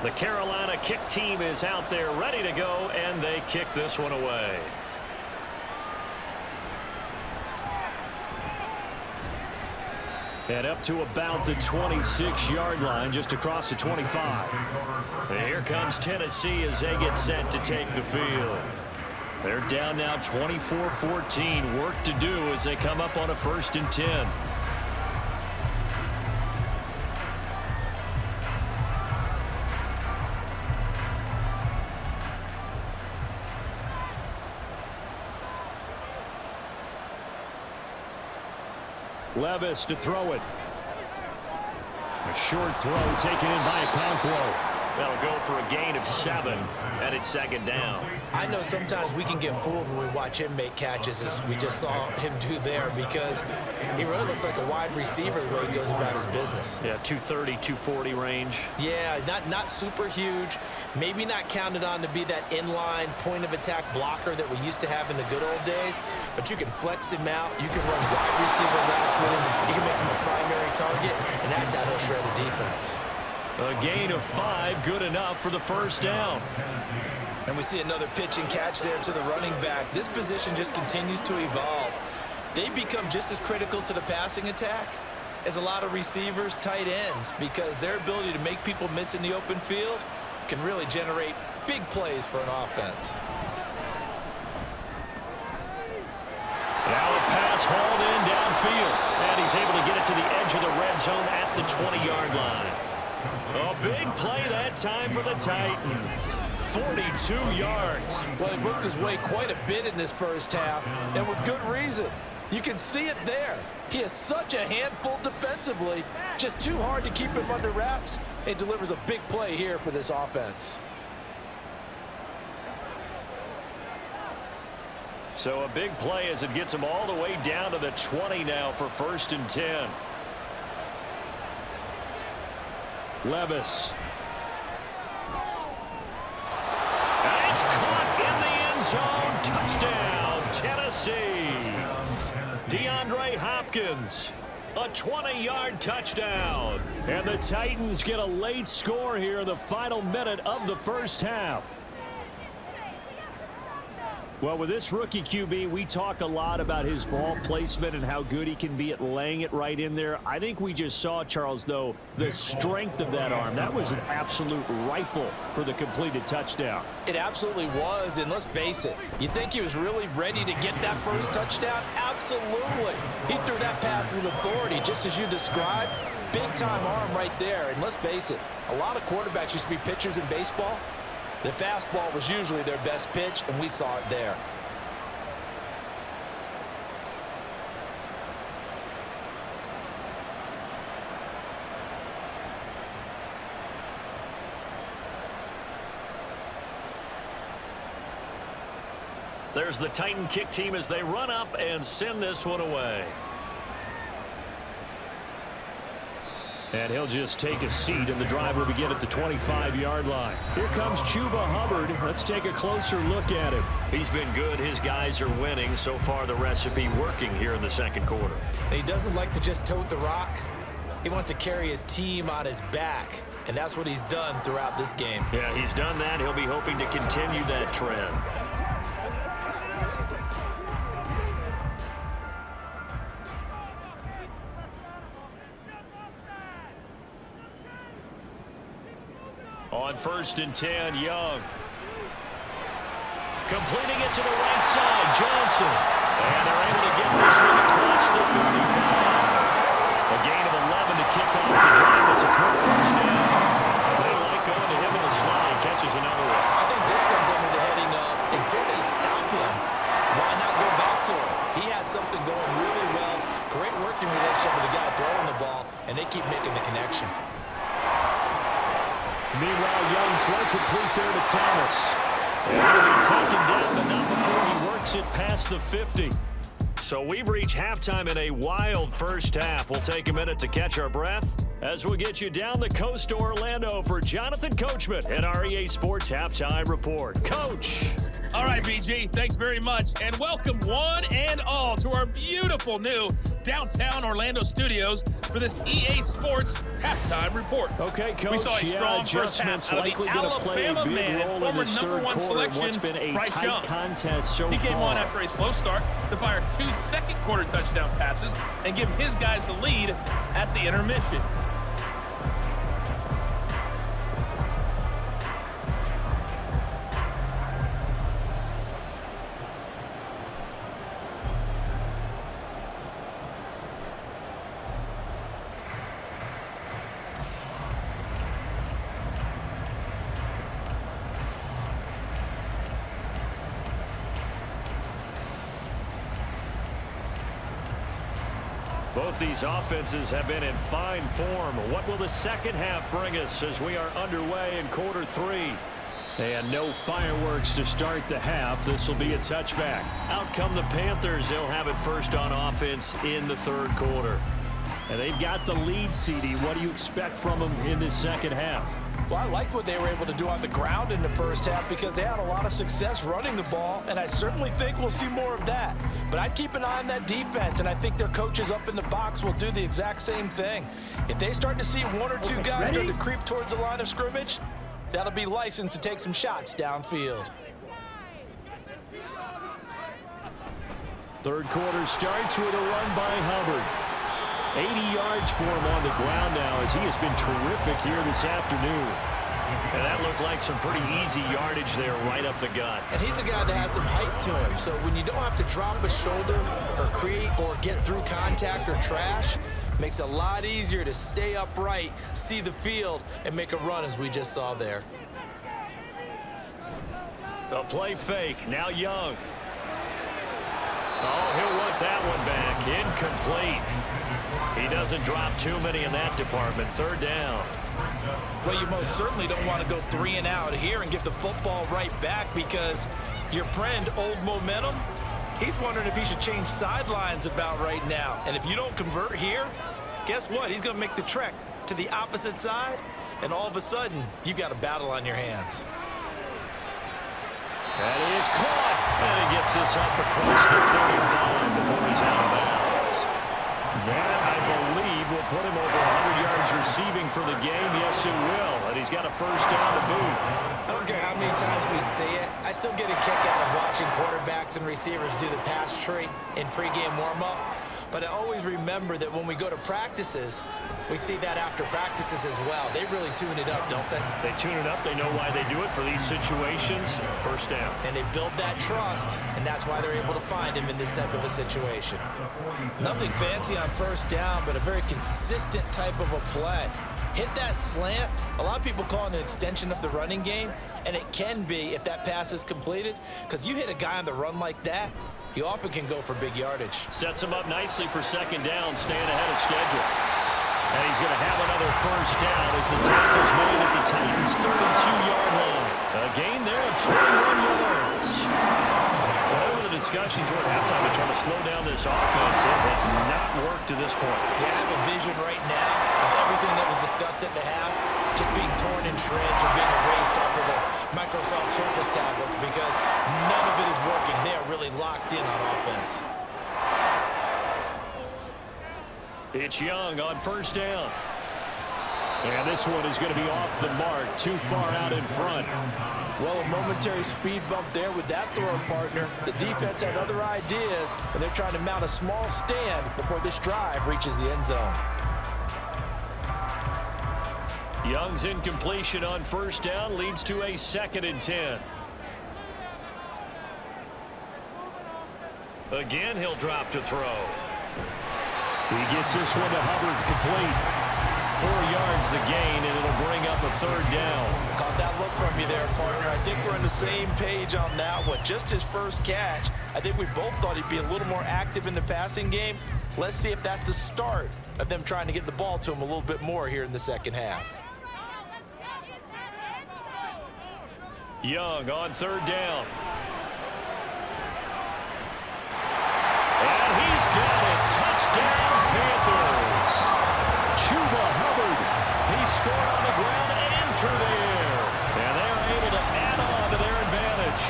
The Carolina kick team is out there ready to go, and they kick this one away. And up to about the 26-yard line, just across the 25. And here comes Tennessee as they get set to take the field. They're down now 24-14. Work to do as they come up on a 1st and 10. Levis to throw it. A short throw taken in by Okonkwo. That'll go for a gain of 7, and it's 2nd down. I know sometimes we can get fooled when we watch him make catches, as we just saw him do there, because he really looks like a wide receiver the way he goes about his business. Yeah, 230, 240 range. Yeah, not super huge. Maybe not counted on to be that inline point-of-attack blocker that we used to have in the good old days, but you can flex him out. You can run wide receiver routes with him. You can make him a primary target, and that's how he'll shred a defense. A gain of 5, good enough for the 1st down. And we see another pitch and catch there to the running back. This position just continues to evolve. They become just as critical to the passing attack as a lot of receivers, tight ends, because their ability to make people miss in the open field can really generate big plays for an offense. Now a pass hauled in downfield, and he's able to get it to the edge of the red zone at the 20-yard line. A big play that time for the Titans. 42 yards. Well, he worked his way quite a bit in this first half, and with good reason. You can see it there. He is such a handful defensively. Just too hard to keep him under wraps, and delivers a big play here for this offense. So a big play as it gets him all the way down to the 20 now for 1st and 10. Levis. And it's caught in the end zone. Touchdown, Tennessee. DeAndre Hopkins, a 20-yard touchdown. And the Titans get a late score here in the final minute of the 1st half. Well, with this rookie QB, we talk a lot about his ball placement and how good he can be at laying it right in there. I think we just saw, Charles, though, the strength of that arm. That was an absolute rifle for the completed touchdown. It absolutely was, and let's face it, you think he was really ready to get that first touchdown? Absolutely. He threw that pass with authority, just as you described. Big-time arm right there, and let's face it, a lot of quarterbacks used to be pitchers in baseball. The fastball was usually their best pitch, and we saw it there. There's the Titan kick team as they run up and send this one away. And he'll just take a seat, and the drive will begin at the 25-yard line. Here comes Chuba Hubbard. Let's take a closer look at him. He's been good. His guys are winning. So far, the recipe working here in the 2nd quarter. He doesn't like to just tote the rock. He wants to carry his team on his back, and that's what he's done throughout this game. Yeah, he's done that. He'll be hoping to continue that trend. On 1st and 10, Young. Completing it to the right side, Johnson. And they're able to get this one across the 35. A gain of 11 to kick off the drive. It's a quick first down. They like going to him in the slot. He catches another one. I think this comes under the heading of, until they stop him, why not go back to him? He has something going really well. Great working relationship with the guy throwing the ball, and they keep making the connection. Meanwhile, Young throw complete there to Thomas. And he'll be taken down, but not before he works it past the 50. So we've reached halftime in a wild first half. We'll take a minute to catch our breath as we get you down the coast to Orlando for Jonathan Coachman at our EA Sports Halftime Report. Coach! All right, BG, thanks very much, and welcome one and all to our beautiful new downtown Orlando studios for this EA Sports Halftime Report. Okay, Coach. We saw a strong first half out of the Alabama man, former #1 selection, Bryce Young. Contest so he came far on after a slow start to fire 2 second-quarter touchdown passes and give his guys the lead at the intermission. Both these offenses have been in fine form. What will the second half bring us as we are underway in quarter 3? And no fireworks to start the half. This will be a touchback. Out come the Panthers. They'll have it first on offense in the 3rd quarter. And they've got the lead, CD. What do you expect from them in this second half? Well, I liked what they were able to do on the ground in the first half because they had a lot of success running the ball, and I certainly think we'll see more of that. But I'd keep an eye on that defense, and I think their coaches up in the box will do the exact same thing. If they start to see 1 or 2 guys start to creep towards the line of scrimmage, that'll be licensed to take some shots downfield. 3rd quarter starts with a run by Hubbard. 80 yards for him on the ground now as he has been terrific here this afternoon. And that looked like some pretty easy yardage there right up the gut. And he's a guy that has some height to him. So when you don't have to drop a shoulder or create or get through contact or trash, makes it a lot easier to stay upright, see the field, and make a run as we just saw there. A play fake. Now Young. Oh, he'll want that one back. Incomplete. He doesn't drop too many in that department. 3rd down. Well, you most certainly don't want to go 3 and out here and give the football right back because your friend, Old Momentum, he's wondering if he should change sidelines about right now. And if you don't convert here, guess what? He's going to make the trek to the opposite side, and all of a sudden, you've got a battle on your hands. That is caught. And he gets this up across the 35 before he's out of bounds. That, I believe, will put him over 100 yards receiving for the game. Yes, it will. And he's got a first down to boot. I don't care how many times we see it. I still get a kick out of watching quarterbacks and receivers do the pass tree in pregame warm-up. But I always remember that when we go to practices, we see that after practices as well. They really tune it up, don't they? They tune it up. They know why they do it for these situations. First down. And they build that trust, and that's why they're able to find him in this type of a situation. Nothing fancy on first down, but a very consistent type of a play. Hit that slant. A lot of people call it an extension of the running game, and it can be if that pass is completed, because you hit a guy on the run like that, he often can go for big yardage. Sets him up nicely for second down, staying ahead of schedule. And he's going to have another first down as the tackle's made at the Titans' 32-yard line. A gain there of 21 yards. Whatever the discussions were at halftime to try to slow down this offense, it has not worked to this point. Yeah, I have a vision right now of everything that was discussed at the half just being torn in shreds or being erased off of the Microsoft Surface tablets because none of it is working. They are really locked in on offense. It's Young on first down. And this one is going to be off the mark, too far out in front. Well, a momentary speed bump there with that throw partner. The defense had other ideas, and they're trying to mount a small stand before this drive reaches the end zone. Young's incompletion on first down leads to a 2nd and 10. Again, he'll drop to throw. He gets this one to Hubbard, complete. 4 yards the gain, and it'll bring up a 3rd down. Caught that look from you there, partner. I think we're on the same page on that one. Just his first catch. I think we both thought he'd be a little more active in the passing game. Let's see if that's the start of them trying to get the ball to him a little bit more here in the second half. Young on 3rd down. And he's got it. Touchdown, Panthers. Chuba Hubbard. He scored on the ground and through the air. And they are able to add on to their advantage.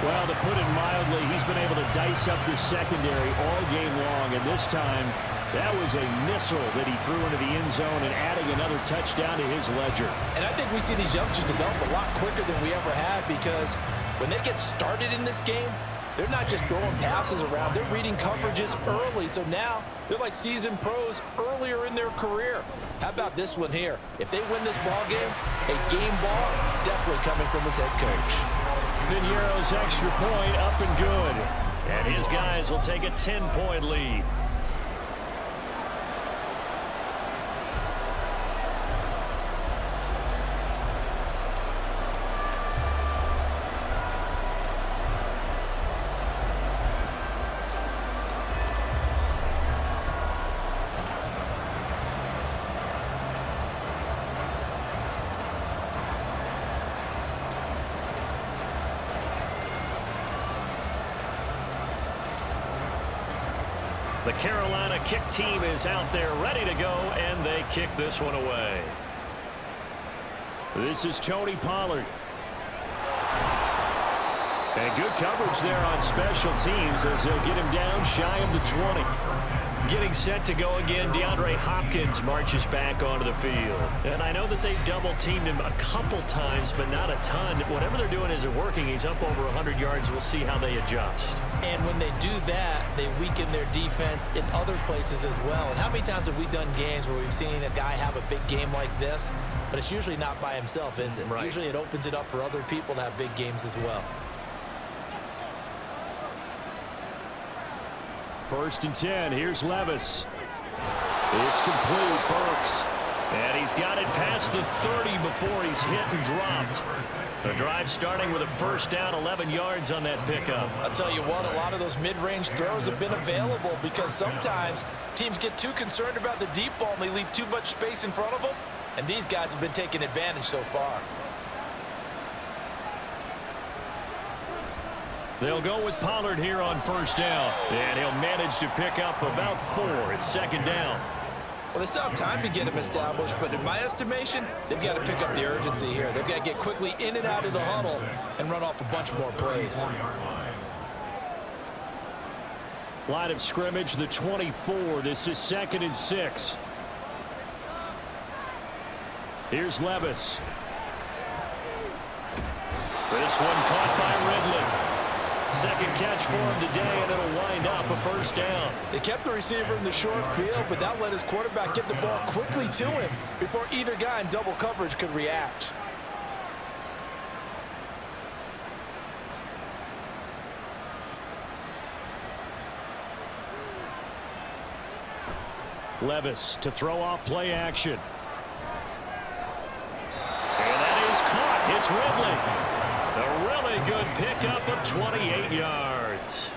Well, to put it mildly, he's been able to dice up the secondary all game long. And this time, that was a missile that he threw into the end zone and adding another touchdown to his ledger. And I think we see these youngsters develop a lot quicker than we ever have, because when they get started in this game, they're not just throwing passes around. They're reading coverages early. So now they're like seasoned pros earlier in their career. How about this one here? If they win this ball game, a game ball definitely coming from his head coach. Piñeiro's extra point up and good. And his guys will take a 10-point lead. The Carolina kick team is out there ready to go, and they kick this one away. This is Tony Pollard. And good coverage there on special teams as they'll get him down shy of the 20. Getting set to go again, DeAndre Hopkins marches back onto the field. And I know that they've double-teamed him a couple times, but not a ton. Whatever they're doing isn't working. He's up over 100 yards. We'll see how they adjust. And when they do that, they weaken their defense in other places as well. And how many times have we done games where we've seen a guy have a big game like this, but it's usually not by himself, is it? Right. Usually it opens it up for other people to have big games as well. 1st and 10. Here's Levis. It's complete. Burks. And he's got it past the 30 before he's hit and dropped. The drive starting with a 1st down, 11 yards on that pickup. I'll tell you what, a lot of those mid-range throws have been available because sometimes teams get too concerned about the deep ball and they leave too much space in front of them. And these guys have been taking advantage so far. They'll go with Pollard here on 1st down. And he'll manage to pick up about 4. It's 2nd down. Well, they still have time to get him established, but in my estimation, they've got to pick up the urgency here. They've got to get quickly in and out of the huddle and run off a bunch more plays. Line of scrimmage, the 24. This is 2nd and 6. Here's Levis. This one caught by Ridley. 2nd catch for him today, and it'll wind up a 1st down. They kept the receiver in the short field, but that let his quarterback get the ball quickly to him before either guy in double coverage could react. Levis to throw off play action. And that is caught. It's Ridley. A really good pickup of 28 yards.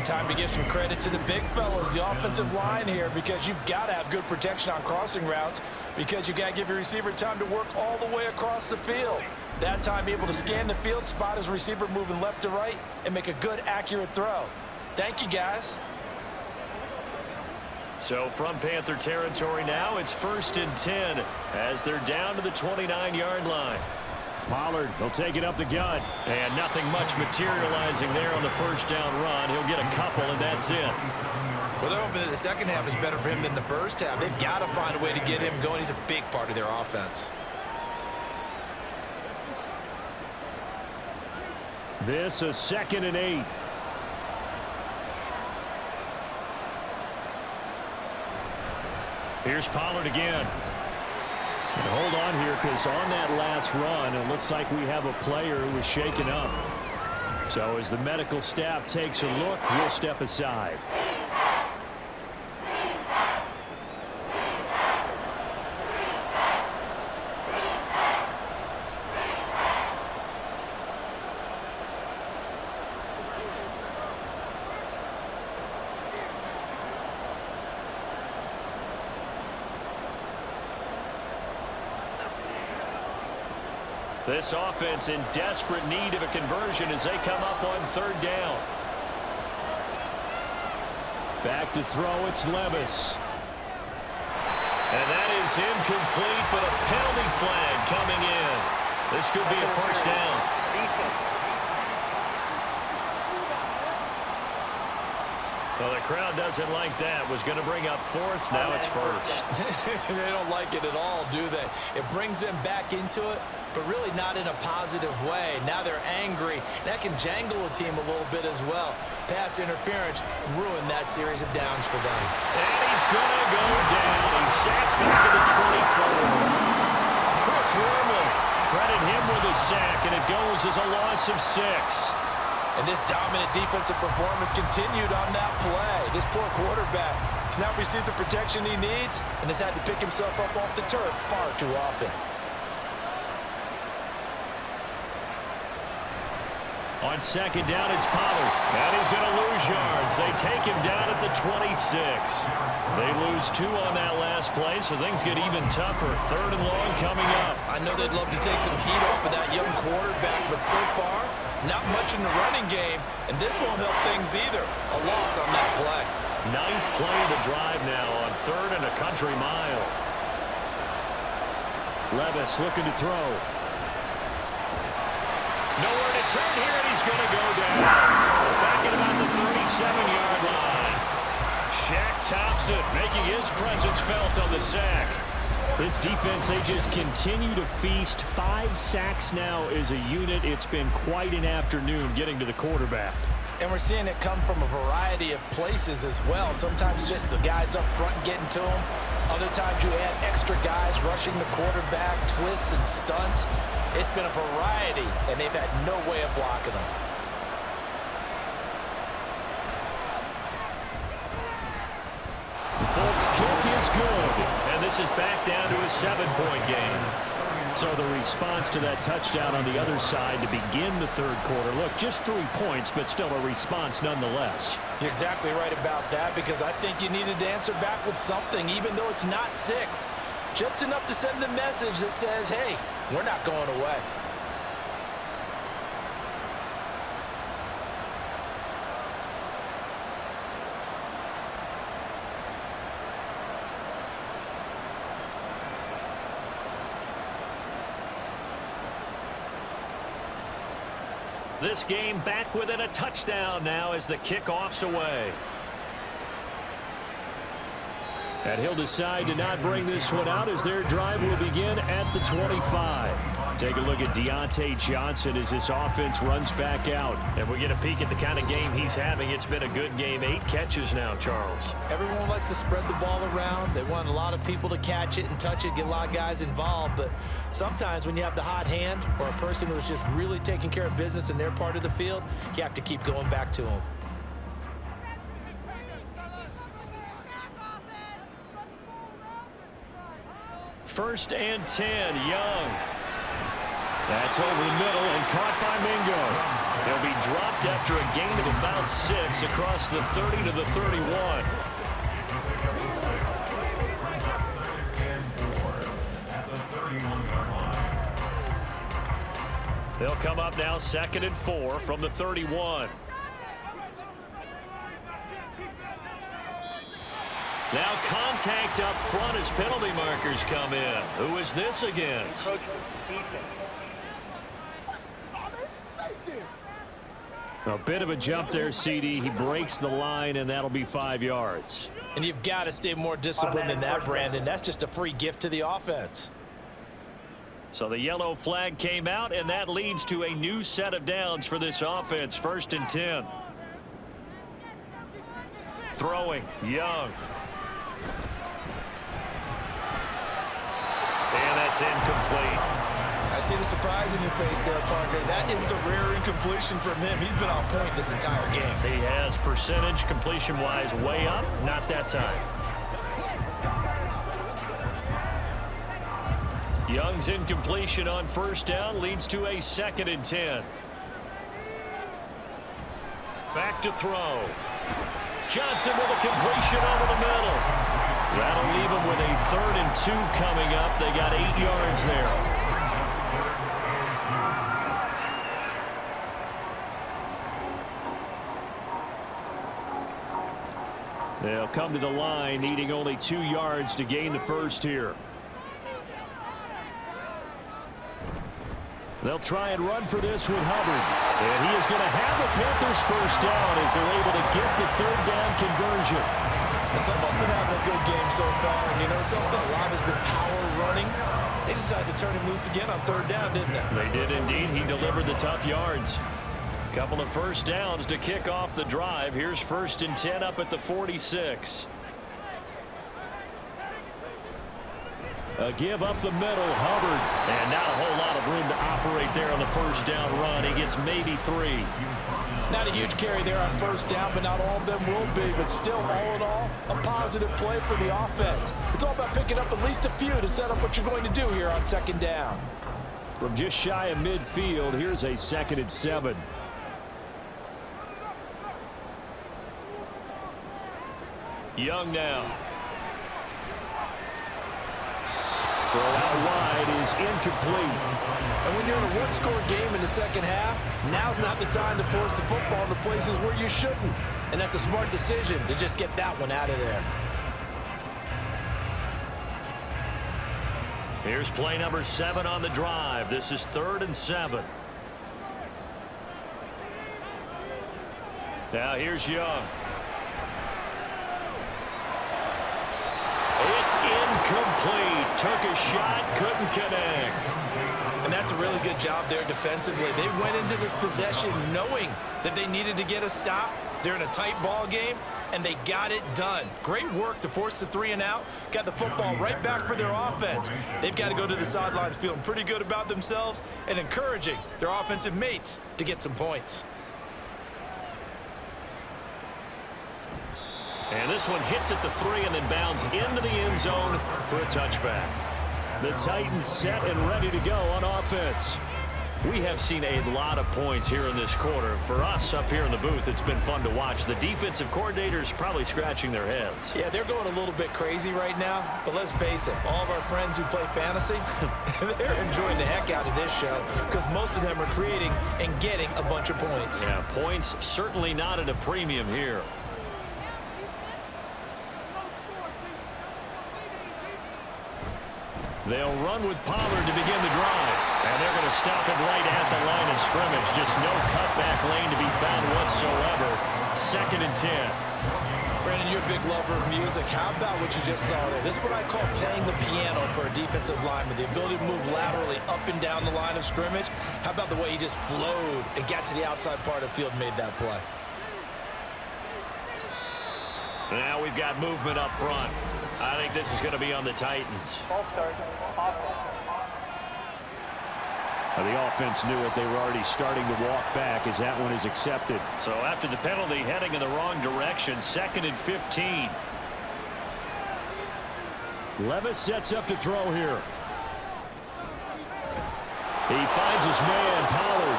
Time to give some credit to the big fellas, the offensive line here, because you've got to have good protection on crossing routes because you got to give your receiver time to work all the way across the field. That time able to scan the field, spot his receiver moving left to right, and make a good, accurate throw. Thank you, guys. So from Panther territory now, it's 1st and 10 as they're down to the 29-yard line. Pollard will take it up the gut, and nothing much materializing there on the 1st down run. He'll get a couple, and that's it. Well, they're hoping that the second half is better for him than the first half. They've got to find a way to get him going. He's a big part of their offense. This is 2nd and 8. Here's Pollard again. Hold on here, because on that last run, it looks like we have a player who was shaken up. So as the medical staff takes a look, we'll step aside. This offense in desperate need of a conversion as they come up on 3rd down. Back to throw, it's Levis. And that is incomplete, but a penalty flag coming in. This could be a 1st down. Well, the crowd doesn't like that. Was going to bring up 4th. Now it's 1st. They don't like it at all, do they? It brings them back into it, but really not in a positive way. Now they're angry. That can jangle a team a little bit as well. Pass interference ruined that series of downs for them. And he's going to go down. He's sacked back to the 24. Chris Wormley, credit him with a sack, and it goes as a loss of 6. And this dominant defensive performance continued on that play. This poor quarterback has not received the protection he needs and has had to pick himself up off the turf far too often. On 2nd down, it's Pollard. And he's going to lose yards. They take him down at the 26. They lose 2 on that last play, so things get even tougher. 3rd and long coming up. I know they'd love to take some heat off of that young quarterback, but so far, not much in the running game, and this won't help things either. A loss on that play. 9th play of the drive now on 3rd and a country mile. Levis looking to throw. Nowhere to turn here, and he's going to go down. Back at about the 37-yard line. Shaq Thompson making his presence felt on the sack. This defense, they just continue to feast. 5 sacks now as a unit. It's been quite an afternoon getting to the quarterback. And we're seeing it come from a variety of places as well. Sometimes just the guys up front getting to him. Other times you add extra guys rushing the quarterback, twists and stunts. It's been a variety, and they've had no way of blocking them. The Folks kick is good, and this is back down to a 7-point game. So the response to that touchdown on the other side to begin the 3rd quarter. Look, just 3 points, but still a response nonetheless. You're exactly right about that, because I think you needed to answer back with something, even though it's not 6. Just enough to send the message that says, hey, we're not going away. This game back within a touchdown now as the kickoff's away. And he'll decide to not bring this one out as their drive will begin at the 25. Take a look at Deontay Johnson as this offense runs back out. And we get a peek at the kind of game he's having. It's been a good game. 8 catches now, Charles. Everyone likes to spread the ball around. They want a lot of people to catch it and touch it, get a lot of guys involved. But sometimes when you have the hot hand or a person who's just really taking care of business in their part of the field, you have to keep going back to them. First and 10, Young. That's over the middle and caught by Mingo. He'll be dropped after a gain of about 6 across the 30 to the 31. They'll come up now 2nd and 4 from the 31. Now contact up front as penalty markers come in. Who is this against? A bit of a jump there, CD. He breaks the line, and that'll be 5 yards. And you've got to stay more disciplined than that, Brandon. That's just a free gift to the offense. So the yellow flag came out, and that leads to a new set of downs for this offense. 1st and 10. Throwing, Young. And that's incomplete. I see the surprise in your face there, partner. That is a rare incompletion from him. He's been on point this entire game. He has percentage completion-wise way up. Not that time. Young's incompletion on first down leads to a 2nd and 10. Back to throw. Johnson with a completion over the middle. That'll leave him with a 3rd and 2 coming up. They got 8 yards there. They'll come to the line, needing only 2 yards to gain the first here. They'll try and run for this with Hubbard. And he is going to have the Panthers first down as they're able to get the 3rd down conversion. Someone's been having a good game so far, and you know something? A lot has been power running. They decided to turn him loose again on 3rd down, didn't they? They did indeed. He delivered the tough yards. Couple of first downs to kick off the drive. Here's 1st and 10 up at the 46. A give up the middle, Hubbard. And not a whole lot of room to operate there on the first down run. He gets maybe 3. Not a huge carry there on first down, but not all of them will be. But still, all in all, a positive play for the offense. It's all about picking up at least a few to set up what you're going to do here on 2nd down. From just shy of midfield, here's a 2nd and 7. Young now. Throw out wide is incomplete. And when you're in a one-score game in the second half, now's not the time to force the football in the places where you shouldn't. And that's a smart decision to just get that one out of there. Here's play number 7 on the drive. This is 3rd and 7. Now here's Young. It's incomplete. Took a shot, couldn't connect. And that's a really good job there defensively. They went into this possession knowing that they needed to get a stop. They're in a tight ball game, and they got it done. Great work to force the 3 and out. Got the football right back for their offense. They've got to go to the sidelines feeling pretty good about themselves and encouraging their offensive mates to get some points. And this one hits at the 3 and then bounds into the end zone for a touchback. The Titans set and ready to go on offense. We have seen a lot of points here in this quarter. For us up here in the booth, it's been fun to watch. The defensive coordinators probably scratching their heads. Yeah, they're going a little bit crazy right now. But let's face it, all of our friends who play fantasy, they're enjoying the heck out of this show because most of them are creating and getting a bunch of points. Yeah, points certainly not at a premium here. They'll run with Pollard to begin the drive. And they're going to stop it right at the line of scrimmage. Just no cutback lane to be found whatsoever. 2nd and 10. Brandon, you're a big lover of music. How about what you just saw there? This is what I call playing the piano for a defensive lineman. The ability to move laterally up and down the line of scrimmage. How about the way he just flowed and got to the outside part of the field and made that play? Now we've got movement up front. I think this is going to be on the Titans. Ball start. The offense knew it. They were already starting to walk back as that one is accepted. So after the penalty, heading in the wrong direction, 2nd and 15. Levis sets up to throw here. He finds his man, Pollard.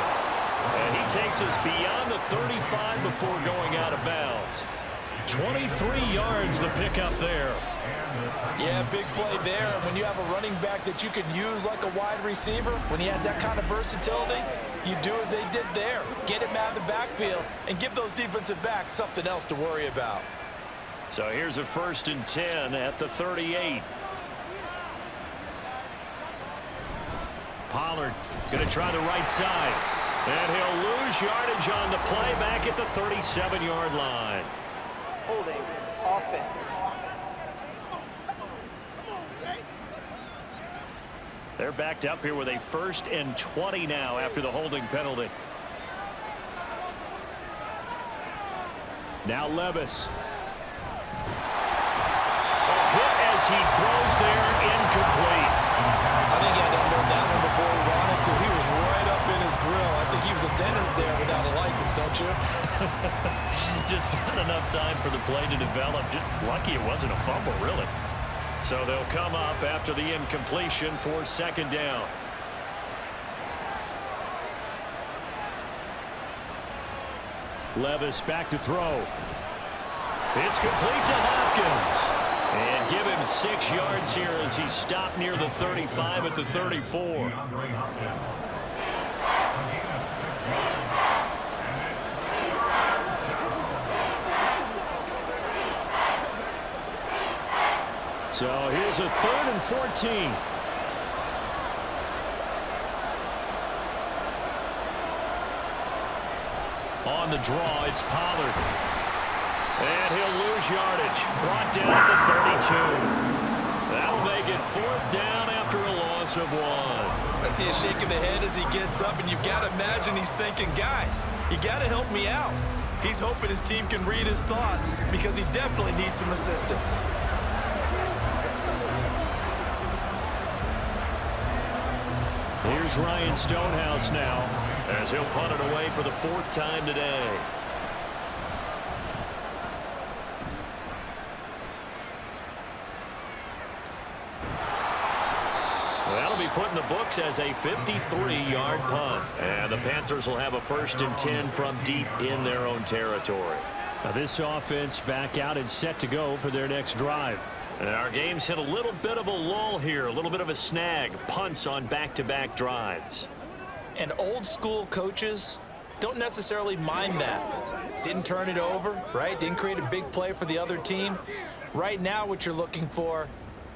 And he takes us beyond the 35 before going out of bounds. 23 yards the pickup there. Yeah, big play there. When you have a running back that you can use like a wide receiver, when he has that kind of versatility, you do as they did there. Get him out of the backfield and give those defensive backs something else to worry about. So here's a 1st and 10 at the 38. Pollard going to try the right side. And he'll lose yardage on the play back at the 37-yard line. Holding. Offense. They're backed up here with a 1st and 20 now after the holding penalty. Now Levis. A hit as he throws there, incomplete. think he was a dentist there without a license, don't you? Just not enough time for the play to develop. Just lucky it wasn't a fumble, really. So they'll come up after the incompletion for second down. Levis back to throw. It's complete to Hopkins. And give him 6 yards here as he stopped near the 35 at the 34. So here's a 3rd and 14. On the draw, it's Pollard. And he'll lose yardage. Brought down at the 32. That'll make it 4th down after a loss of 1. I see a shake of the head as he gets up, and you've got to imagine he's thinking, guys, you got to help me out. He's hoping his team can read his thoughts because he definitely needs some assistance. Here's Ryan Stonehouse now as he'll punt it away for the 4th time today. That'll be put in the books as a 53-yard punt. And the Panthers will have a 1st and 10 from deep in their own territory. Now this offense back out and set to go for their next drive. And our game's hit a little bit of a lull here, a little bit of a snag. Punts on back-to-back drives. And old school coaches don't necessarily mind that. Didn't turn it over, right? Didn't create a big play for the other team. Right now what you're looking for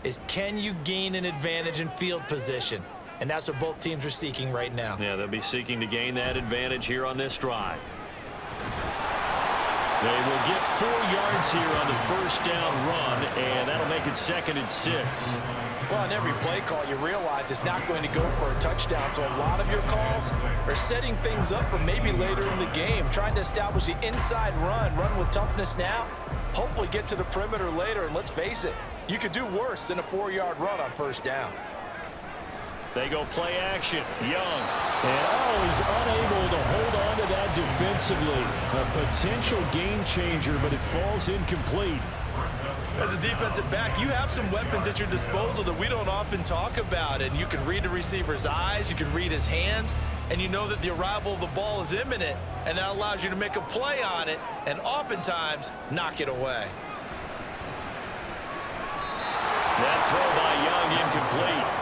is, can you gain an advantage in field position? And that's what both teams are seeking right now. Yeah, they'll be seeking to gain that advantage here on this drive. They will get 4 yards here on the 1st down run, and that'll make it 2nd and 6. Well, on every play call, you realize it's not going to go for a touchdown, so a lot of your calls are setting things up for maybe later in the game, trying to establish the inside run with toughness now, hopefully get to the perimeter later, and let's face it, you could do worse than a 4-yard run on 1st down. They go play action. Young. And he's unable to hold on to that defensively. A potential game changer, but it falls incomplete. As a defensive back, you have some weapons at your disposal that we don't often talk about, and you can read the receiver's eyes, you can read his hands, and you know that the arrival of the ball is imminent, and that allows you to make a play on it and oftentimes knock it away. That throw by Young incomplete.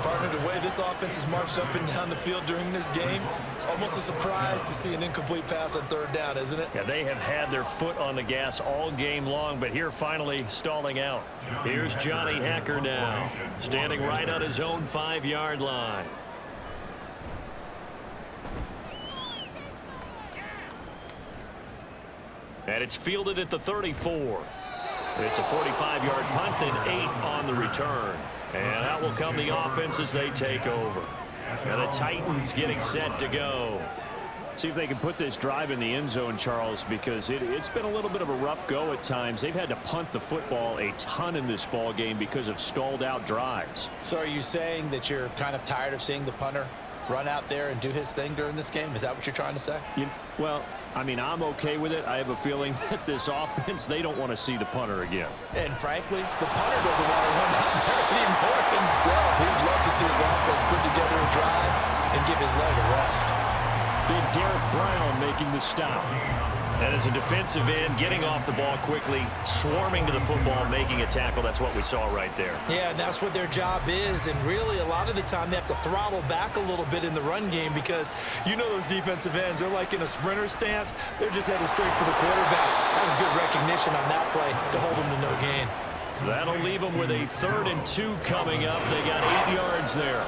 Partner, the way this offense has marched up and down the field during this game, it's almost a surprise to see an incomplete pass on 3rd down, isn't it? Yeah, they have had their foot on the gas all game long, but here finally stalling out. Here's Johnny Hacker now, standing right on his own 5-yard line. And it's fielded at the 34. It's a 45-yard punt and 8 on the return. And out will come the offense as they take over. And the Titans getting set to go. See if they can put this drive in the end zone, Charles, because it's been a little bit of a rough go at times. They've had to punt the football a ton in this ball game because of stalled out drives. So are you saying that you're kind of tired of seeing the punter run out there and do his thing during this game? Is that what you're trying to say? Well, I mean, I'm okay with it. I have a feeling that this offense, they don't want to see the punter again. And frankly, the punter doesn't want to run out there anymore himself. He'd love to see his offense put together a drive and give his leg a rest. Big Derek Brown making the stop. And as a defensive end, getting off the ball quickly, swarming to the football, making a tackle. That's what we saw right there. Yeah, and that's what their job is. And really, a lot of the time, they have to throttle back a little bit in the run game because you know those defensive ends, they're like in a sprinter stance. They're just headed straight for the quarterback. That was good recognition on that play to hold them to no gain. That'll leave them with a 3rd and 2 coming up. They got 8 yards there.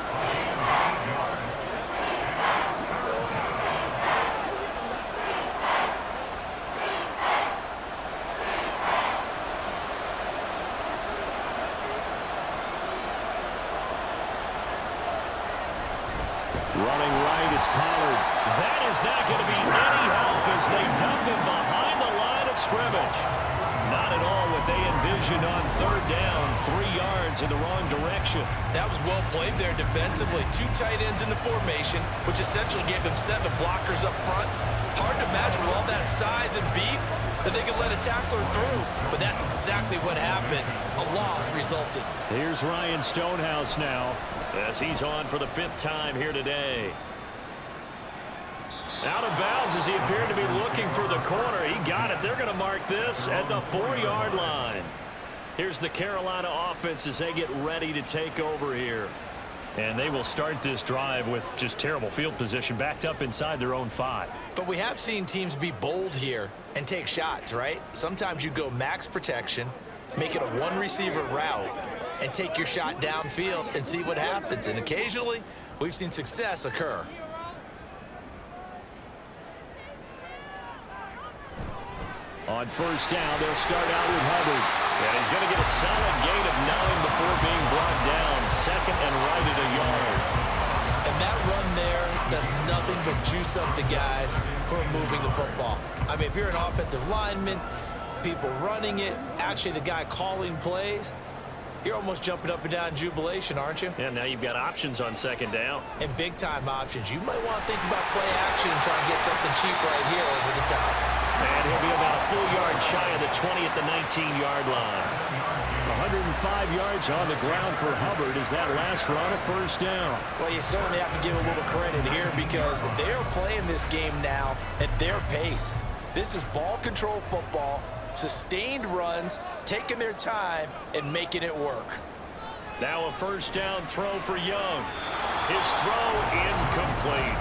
Running right, it's Pollard. That is not going to be any help as they dump him behind the line of scrimmage. Not at all what they envisioned on third down. 3 yards in the wrong direction. That was well played there defensively. 2 tight ends in the formation, which essentially gave them 7 blockers up front. Hard to imagine with all that size and beef that they could let a tackler through. But that's exactly what happened. A loss resulted. Here's Ryan Stonehouse now as he's on for the 5th time here today. Out of bounds as he appeared to be looking for the corner. He got it. They're going to mark this at the 4-yard line. Here's the Carolina offense as they get ready to take over here. And they will start this drive with just terrible field position, backed up inside their own 5. But we have seen teams be bold here and take shots, right? Sometimes you go max protection, make it a 1-receiver route, and take your shot downfield and see what happens. And occasionally, we've seen success occur. On first down, they'll start out with Hubbard. And he's going to get a solid gain of 9 before being brought down. 2nd and right at a yard. And that run there does nothing but juice up the guys who are moving the football. I mean, if you're an offensive lineman, people running it, actually the guy calling plays, you're almost jumping up and down in jubilation, aren't you? Yeah, now you've got options on 2nd down. And big-time options. You might want to think about play action and try and get something cheap right here over the top. And he'll be about a full yard shy of the 20 at the 19-yard line. 105 yards on the ground for Hubbard as that last run a first down. Well, you certainly have to give a little credit here because they're playing this game now at their pace. This is ball control football, sustained runs, taking their time and making it work. Now a first down throw for Young. His throw incomplete.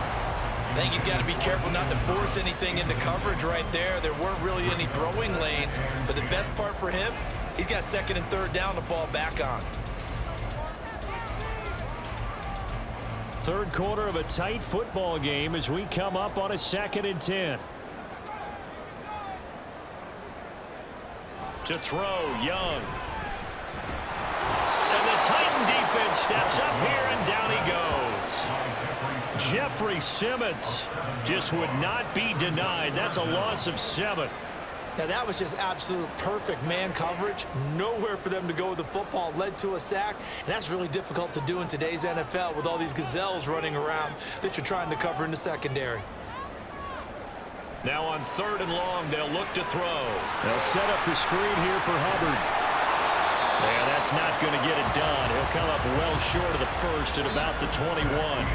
I think he's got to be careful not to force anything into coverage right there. There weren't really any throwing lanes, but the best part for him, he's got 2nd and 3rd down to fall back on. Third quarter of a tight football game as we come up on a 2nd and 10. To throw, Young. And the Titan defense steps up here, and down he goes. Jeffrey Simmons just would not be denied. That's a loss of 7. Now that was just absolute perfect man coverage. Nowhere for them to go with the football. Led to a sack. And that's really difficult to do in today's NFL with all these gazelles running around that you're trying to cover in the secondary. Now on 3rd and long, they'll look to throw. They'll set up the screen here for Hubbard. Yeah, that's not going to get it done. He'll come up well short of the first at about the 21.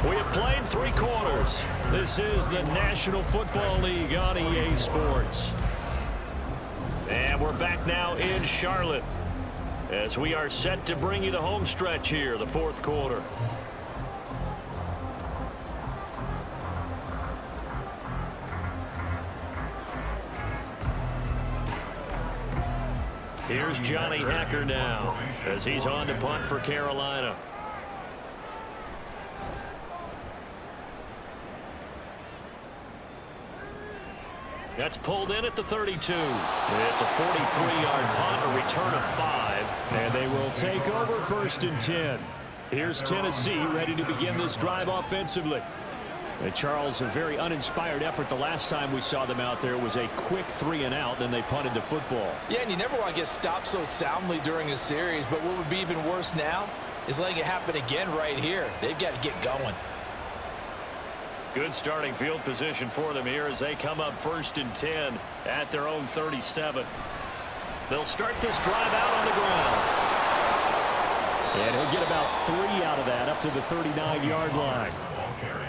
We have played 3 quarters. This is the National Football League on EA Sports. And we're back now in Charlotte as we are set to bring you the home stretch here, the 4th quarter. Here's Johnny Hacker now as he's on to punt for Carolina. That's pulled in at the 32. It's a 43-yard punt, a return of 5. And they will take over 1st and 10. Here's Tennessee ready to begin this drive offensively. And Charles, a very uninspired effort the last time we saw them out there was a quick 3 and out, then they punted the football. Yeah, and you never want to get stopped so soundly during a series, but what would be even worse now is letting it happen again right here. They've got to get going. Good starting field position for them here as they come up 1st and 10 at their own 37. They'll start this drive out on the ground. And he'll get about 3 out of that up to the 39-yard line.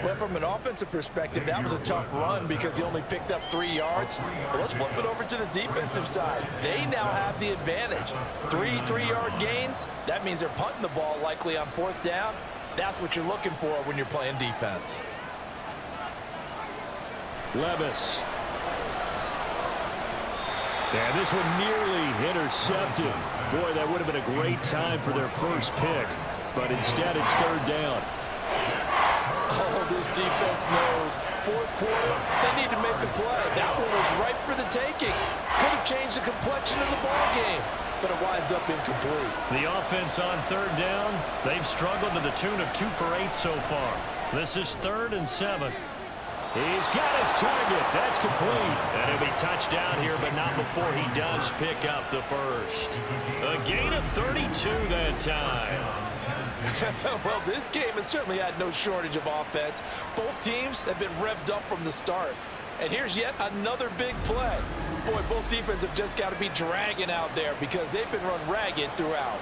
Well, from an offensive perspective, that was a tough run because he only picked up 3 yards. But let's flip it over to the defensive side. They now have the advantage. 3 3-yard gains. That means they're punting the ball likely on 4th down. That's what you're looking for when you're playing defense. Levis. And this one nearly intercepted. Boy, that would have been a great time for their first pick. But instead, it's 3rd down. Oh, this defense knows. 4th quarter, they need to make a play. That one was ripe for the taking. Could have changed the complexion of the ball game, but it winds up incomplete. The offense on 3rd down, they've struggled to the tune of 2 for 8 so far. This is 3rd and 7. He's got his target. That's complete. And it'll be touchdown here, but not before he does pick up the first. A gain of 32 that time. Well, this game has certainly had no shortage of offense. Both teams have been revved up from the start. And here's yet another big play. Boy, both defenses have just got to be dragging out there because they've been run ragged throughout.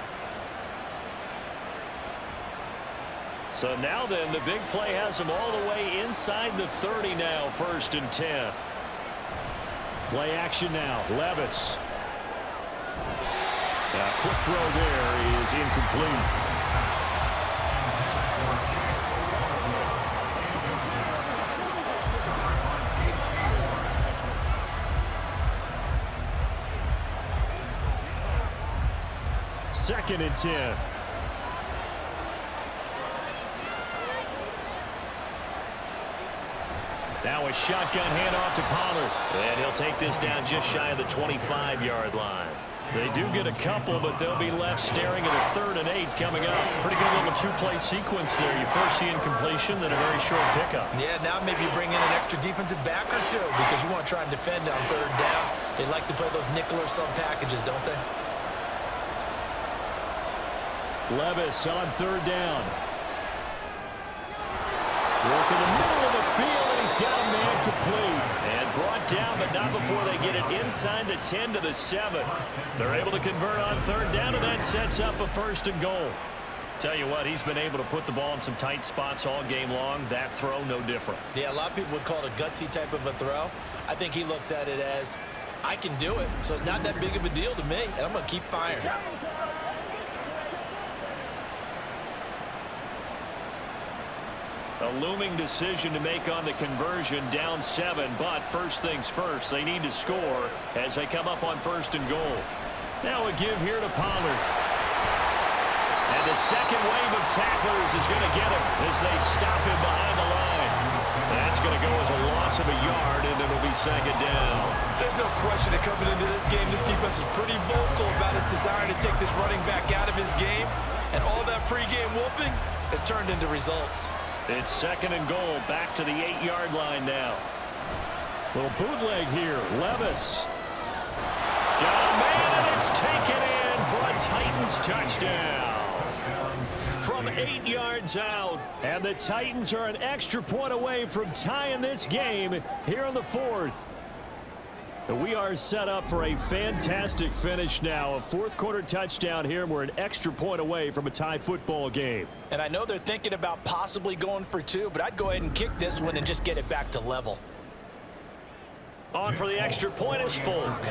So now then, the big play has them all the way inside the 30 now, 1st and 10. Play action now, Levis. Quick throw there is incomplete. Second and 10. Now a shotgun handoff to Pollard. And he'll take this down just shy of the 25-yard line. They do get a couple, but they'll be left staring at a 3rd and 8 coming up. Pretty good little two-play sequence there. You first see incompletion, then a very short pickup. Yeah, now maybe you bring in an extra defensive back or two because you want to try and defend on 3rd down. They like to play those nickel or sub packages, don't they? Levis on 3rd down. Work in the middle of the field, and he's got a man complete. And brought down, but not before they get it inside the 10 to the 7. They're able to convert on 3rd down, and that sets up a 1st and goal. Tell you what, he's been able to put the ball in some tight spots all game long. That throw, no different. Yeah, a lot of people would call it a gutsy type of a throw. I think he looks at it as, I can do it, so it's not that big of a deal to me, and I'm going to keep firing. A looming decision to make on the conversion, down 7, but first things first, they need to score as they come up on 1st and goal. Now a give here to Pollard. And the second wave of tacklers is going to get him as they stop him behind the line. That's going to go as a loss of a yard, and it'll be 2nd down. There's no question that coming into this game, this defense is pretty vocal about its desire to take this running back out of his game, and all that pregame wolfing has turned into results. It's 2nd and goal, back to the 8-yard line now. Little bootleg here, Levis. Got a man, and it's taken in for a Titans touchdown. From 8 yards out, and the Titans are an extra point away from tying this game here in the 4th. We are set up for a fantastic finish now. A 4th quarter touchdown here, and we're an extra point away from a tie football game. And I know they're thinking about possibly going for 2, but I'd go ahead and kick this one and just get it back to level. On for the extra point is Folk.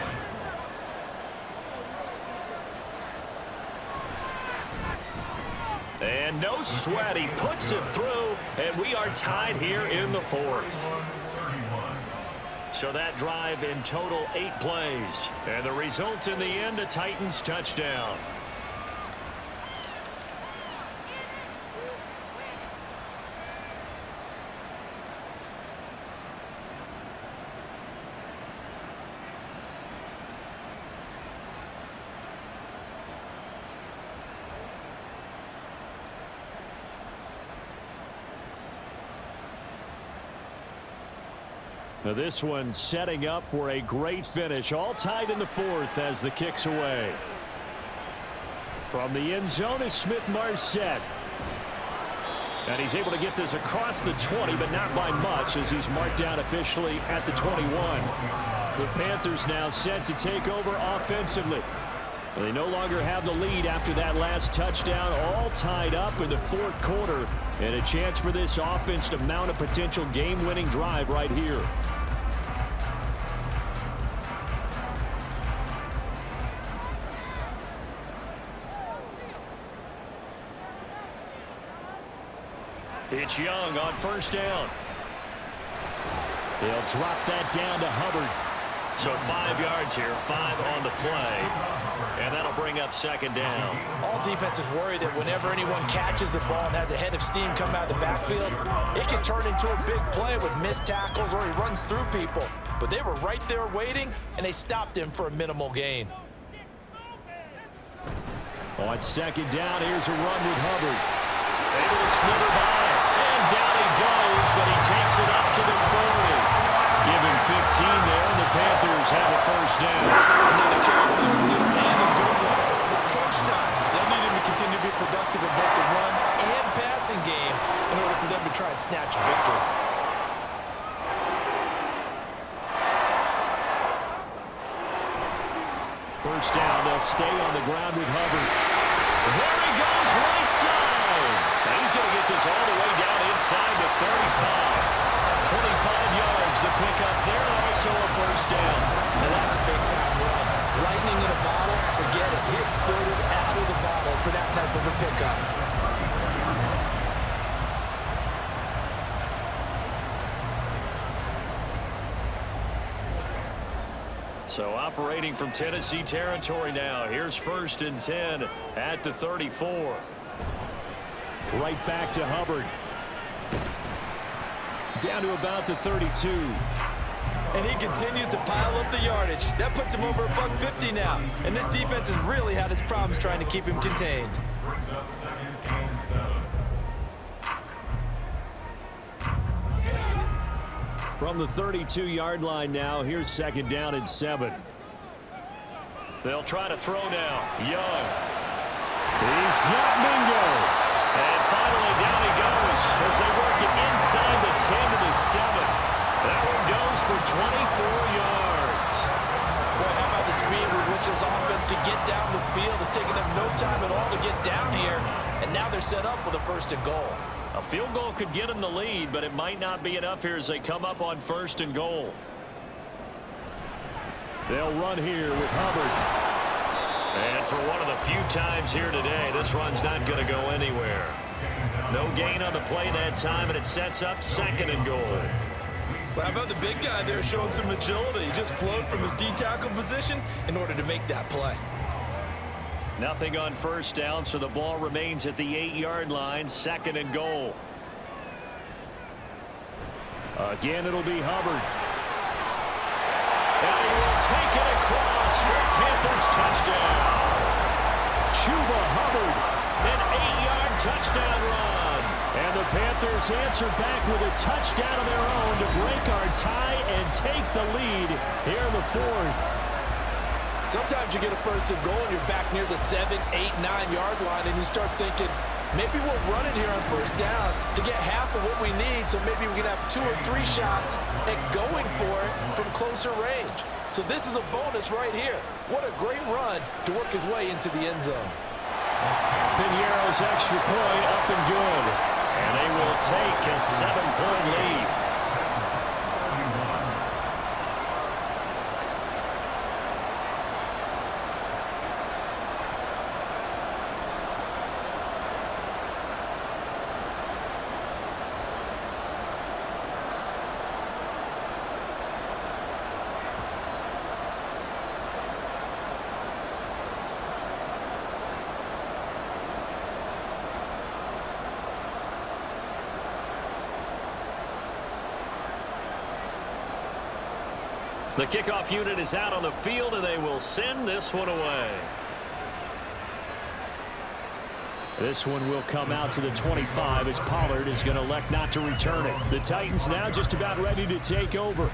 And no sweat, he puts it through, and we are tied here in the 4th. So that drive in total 8 plays. And the result in the end, a Titans touchdown. Now this one setting up for a great finish. All tied in the 4th as the kick's away. From the end zone is Smith-Marset. And he's able to get this across the 20, but not by much as he's marked down officially at the 21. The Panthers now set to take over offensively. They no longer have the lead after that last touchdown, all tied up in the 4th quarter. And a chance for this offense to mount a potential game-winning drive right here. It's Young on 1st down. They'll drop that down to Hubbard. So 5 yards here, 5 on the play. And that'll bring up 2nd down. All defenses worry that whenever anyone catches the ball and has a head of steam come out of the backfield, it can turn into a big play with missed tackles or he runs through people. But they were right there waiting, and they stopped him for a minimal gain. On 2nd down, here's a run with Hubbard. Able to slither by, and down he goes, but he takes it up to the 40. passing game in order for them to try and snatch a victory. First down, they'll stay on the ground with Hubbard. There he goes, right side. And he's going to get this all the way down inside the 35. 25 yards to pick up there, and also a first down. And that's a big-time run. Lightning in a bottle, forget it. He exploded out of the bottle for that type of a pickup. So operating from Tennessee territory now. Here's 1st and 10 at the 34. Right back to Hubbard. Down to about the 32. And he continues to pile up the yardage. That puts him over $150 now. And this defense has really had its problems trying to keep him contained. From the 32-yard line now, here's 2nd down and 7. They'll try to throw now. Young. He's got Mingo. And finally down he goes as they work it inside the 10 to the 7. That one goes for 24 yards. Boy, how about the speed with which this offense could get down the field? It's taken them no time at all to get down here. And now they're set up with a 1st and goal. A field goal could get them the lead, but it might not be enough here as they come up on 1st and goal. They'll run here with Hubbard. And for one of the few times here today, this run's not going to go anywhere. No gain on the play that time, and it sets up 2nd and goal. Well, how about the big guy there showing some agility? He just flowed from his D-tackle position in order to make that play. Nothing on 1st down, so the ball remains at the 8-yard line, 2nd and goal. Again, it'll be Hubbard. And he will take it across for Panthers touchdown. Chuba Hubbard, an 8-yard touchdown run. And the Panthers answer back with a touchdown of their own to break our tie and take the lead here in the 4th. Sometimes you get a 1st and goal and you're back near the 7, 8, 9-yard line and you start thinking, maybe we'll run it here on 1st down to get half of what we need, so maybe we can have 2 or 3 shots at going for it from closer range. So this is a bonus right here. What a great run to work his way into the end zone. Piniero's extra point up and good. And they will take a 7-point lead. The kickoff unit is out on the field, and they will send this one away. This one will come out to the 25 as Pollard is going to elect not to return it. The Titans now just about ready to take over.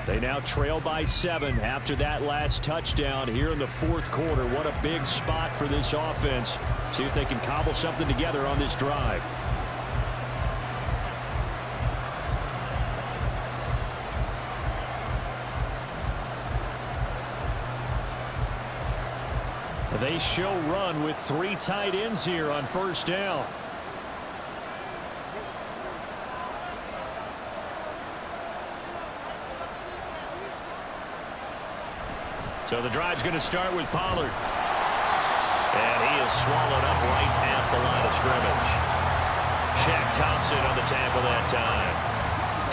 They now trail by 7 after that last touchdown here in the 4th quarter. What a big spot for this offense. See if they can cobble something together on this drive. They show run with 3 tight ends here on 1st down. So the drive's going to start with Pollard. And he is swallowed up right at the line of scrimmage. Shaq Thompson on the tackle that time.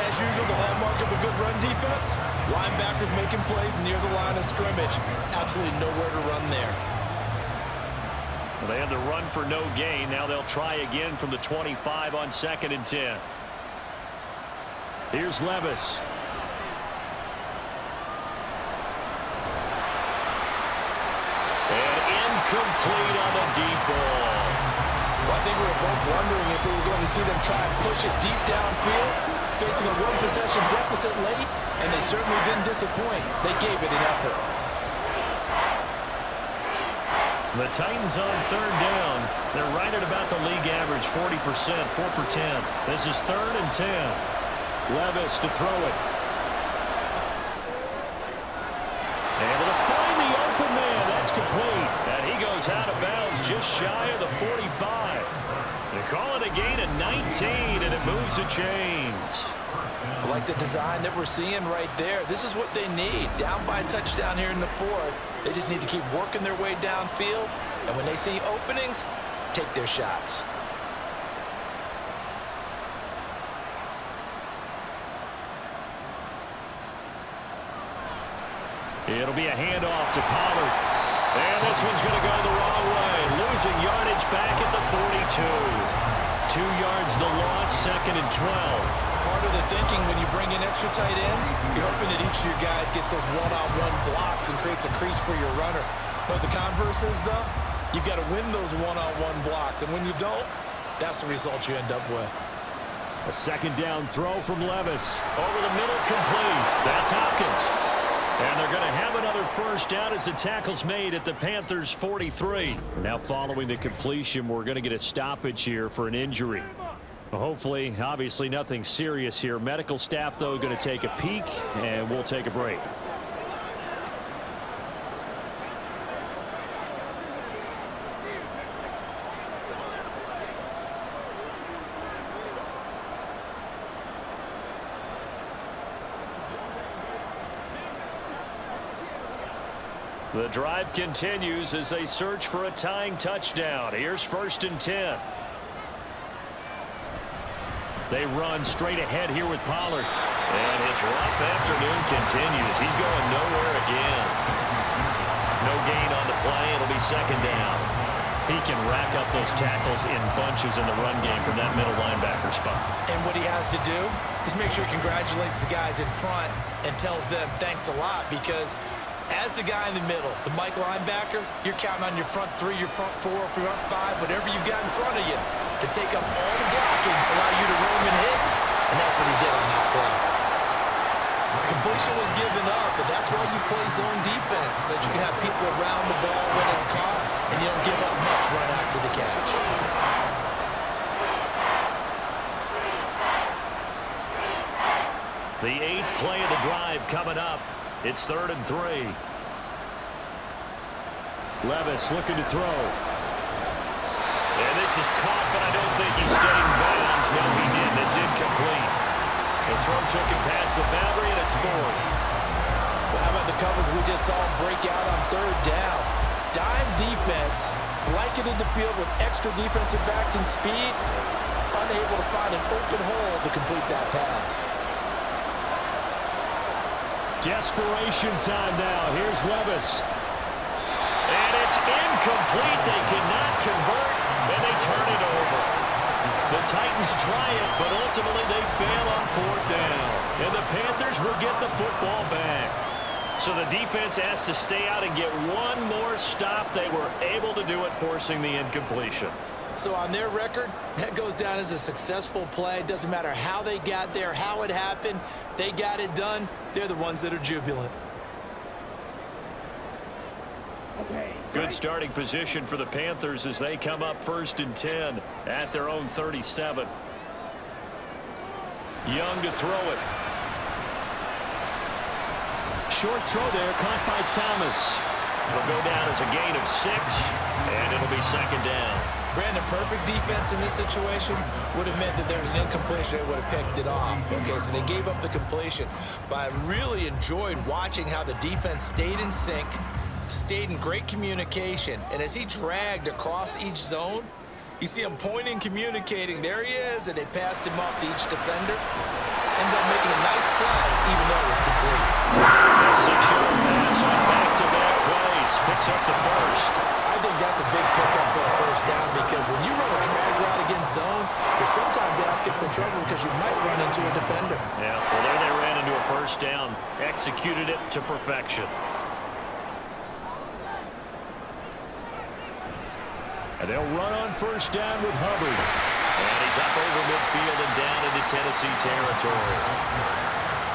As usual, the hallmark of a good run defense, linebackers making plays near the line of scrimmage. Absolutely nowhere to run there. Well, they had the run for no gain. Now they'll try again from the 25 on 2nd and 10. Here's Levis. And incomplete on the deep ball. Well, I think we were both wondering if we were going to see them try and push it deep downfield, facing a 1-possession deficit late, and they certainly didn't disappoint. They gave it an effort. The Titans on third down. They're right at about the league average, 40%, 4 for 10. This is 3rd and 10. Levis to throw it. Able to find the open man. That's complete. And he goes out of bounds just shy of the 45. They call it a gain of 19, and it moves the chains. I like the design that we're seeing right there. This is what they need. Down by a touchdown here in the 4th. They just need to keep working their way downfield. And when they see openings, take their shots. It'll be a handoff to Pollard. And this one's going to go the wrong way. Losing yardage back at the 42. 2 yards the loss, 2nd and 12. Part of the thinking when you bring in extra tight ends, you're hoping that each of your guys gets those one-on-one blocks and creates a crease for your runner. But the converse is, though, you've got to win those one-on-one blocks. And when you don't, that's the result you end up with. A 2nd down throw from Levis. Over the middle, complete. That's Hopkins. And they're going to have another 1st down as the tackle's made at the Panthers' 43. Now following the completion, we're going to get a stoppage here for an injury. Hopefully, obviously nothing serious here. Medical staff, though, going to take a peek, and we'll take a break. The drive continues as they search for a tying touchdown. Here's 1st and 10. They run straight ahead here with Pollard. And his rough afternoon continues. He's going nowhere again. No gain on the play. It'll be 2nd down. He can rack up those tackles in bunches in the run game from that middle linebacker spot. And what he has to do is make sure he congratulates the guys in front and tells them thanks a lot, because as the guy in the middle, the Mike linebacker, you're counting on your front 3, your front 4, front 5, whatever you've got in front of you to take up all the blocking, allow you to roam and hit. And that's what he did on that play. Completion was given up, but that's why you play zone defense, so that you can have people around the ball when it's caught, and you don't give up much right after the catch. The 8th play of the drive coming up. It's 3rd and 3. Levis looking to throw. And this is caught, but I don't think he stayed in bounds. No, he didn't. It's incomplete. The throw took him past the boundary, and it's 4th. Well, how about the coverage we just saw him break out on 3rd down? Dime defense, blanketed the field with extra defensive backs and speed, unable to find an open hole to complete that pass. Desperation time now. Here's Levis. And it's incomplete. They cannot convert, and they turn it over. The Titans try it, but ultimately they fail on 4th down. And the Panthers will get the football back. So the defense has to stay out and get one more stop. They were able to do it, forcing the incompletion. So on their record, that goes down as a successful play. Doesn't matter how they got there, how it happened. They got it done. They're the ones that are jubilant. Good starting position for the Panthers as they come up 1st and 10 at their own 37. Young to throw it. Short throw there, caught by Thomas. It'll go down as a gain of 6, and it'll be 2nd down. Brandon, perfect defense in this situation would have meant that there was an incompletion. They would have picked it off. Okay, so they gave up the completion. But I really enjoyed watching how the defense stayed in sync, stayed in great communication. And as he dragged across each zone, you see him pointing, communicating. There he is, and they passed him off to each defender. Ended up making a nice play, even though it was complete. A 6-yard pass on back-to-back plays. Picks up the 1st. I think that's a big pickup for a 1st down, because when you run a drag route against zone, you're sometimes asking for trouble because you might run into a defender. Yeah, well, there they ran into a 1st down. Executed it to perfection. And they'll run on 1st down with Hubbard. And he's up over midfield and down into Tennessee territory.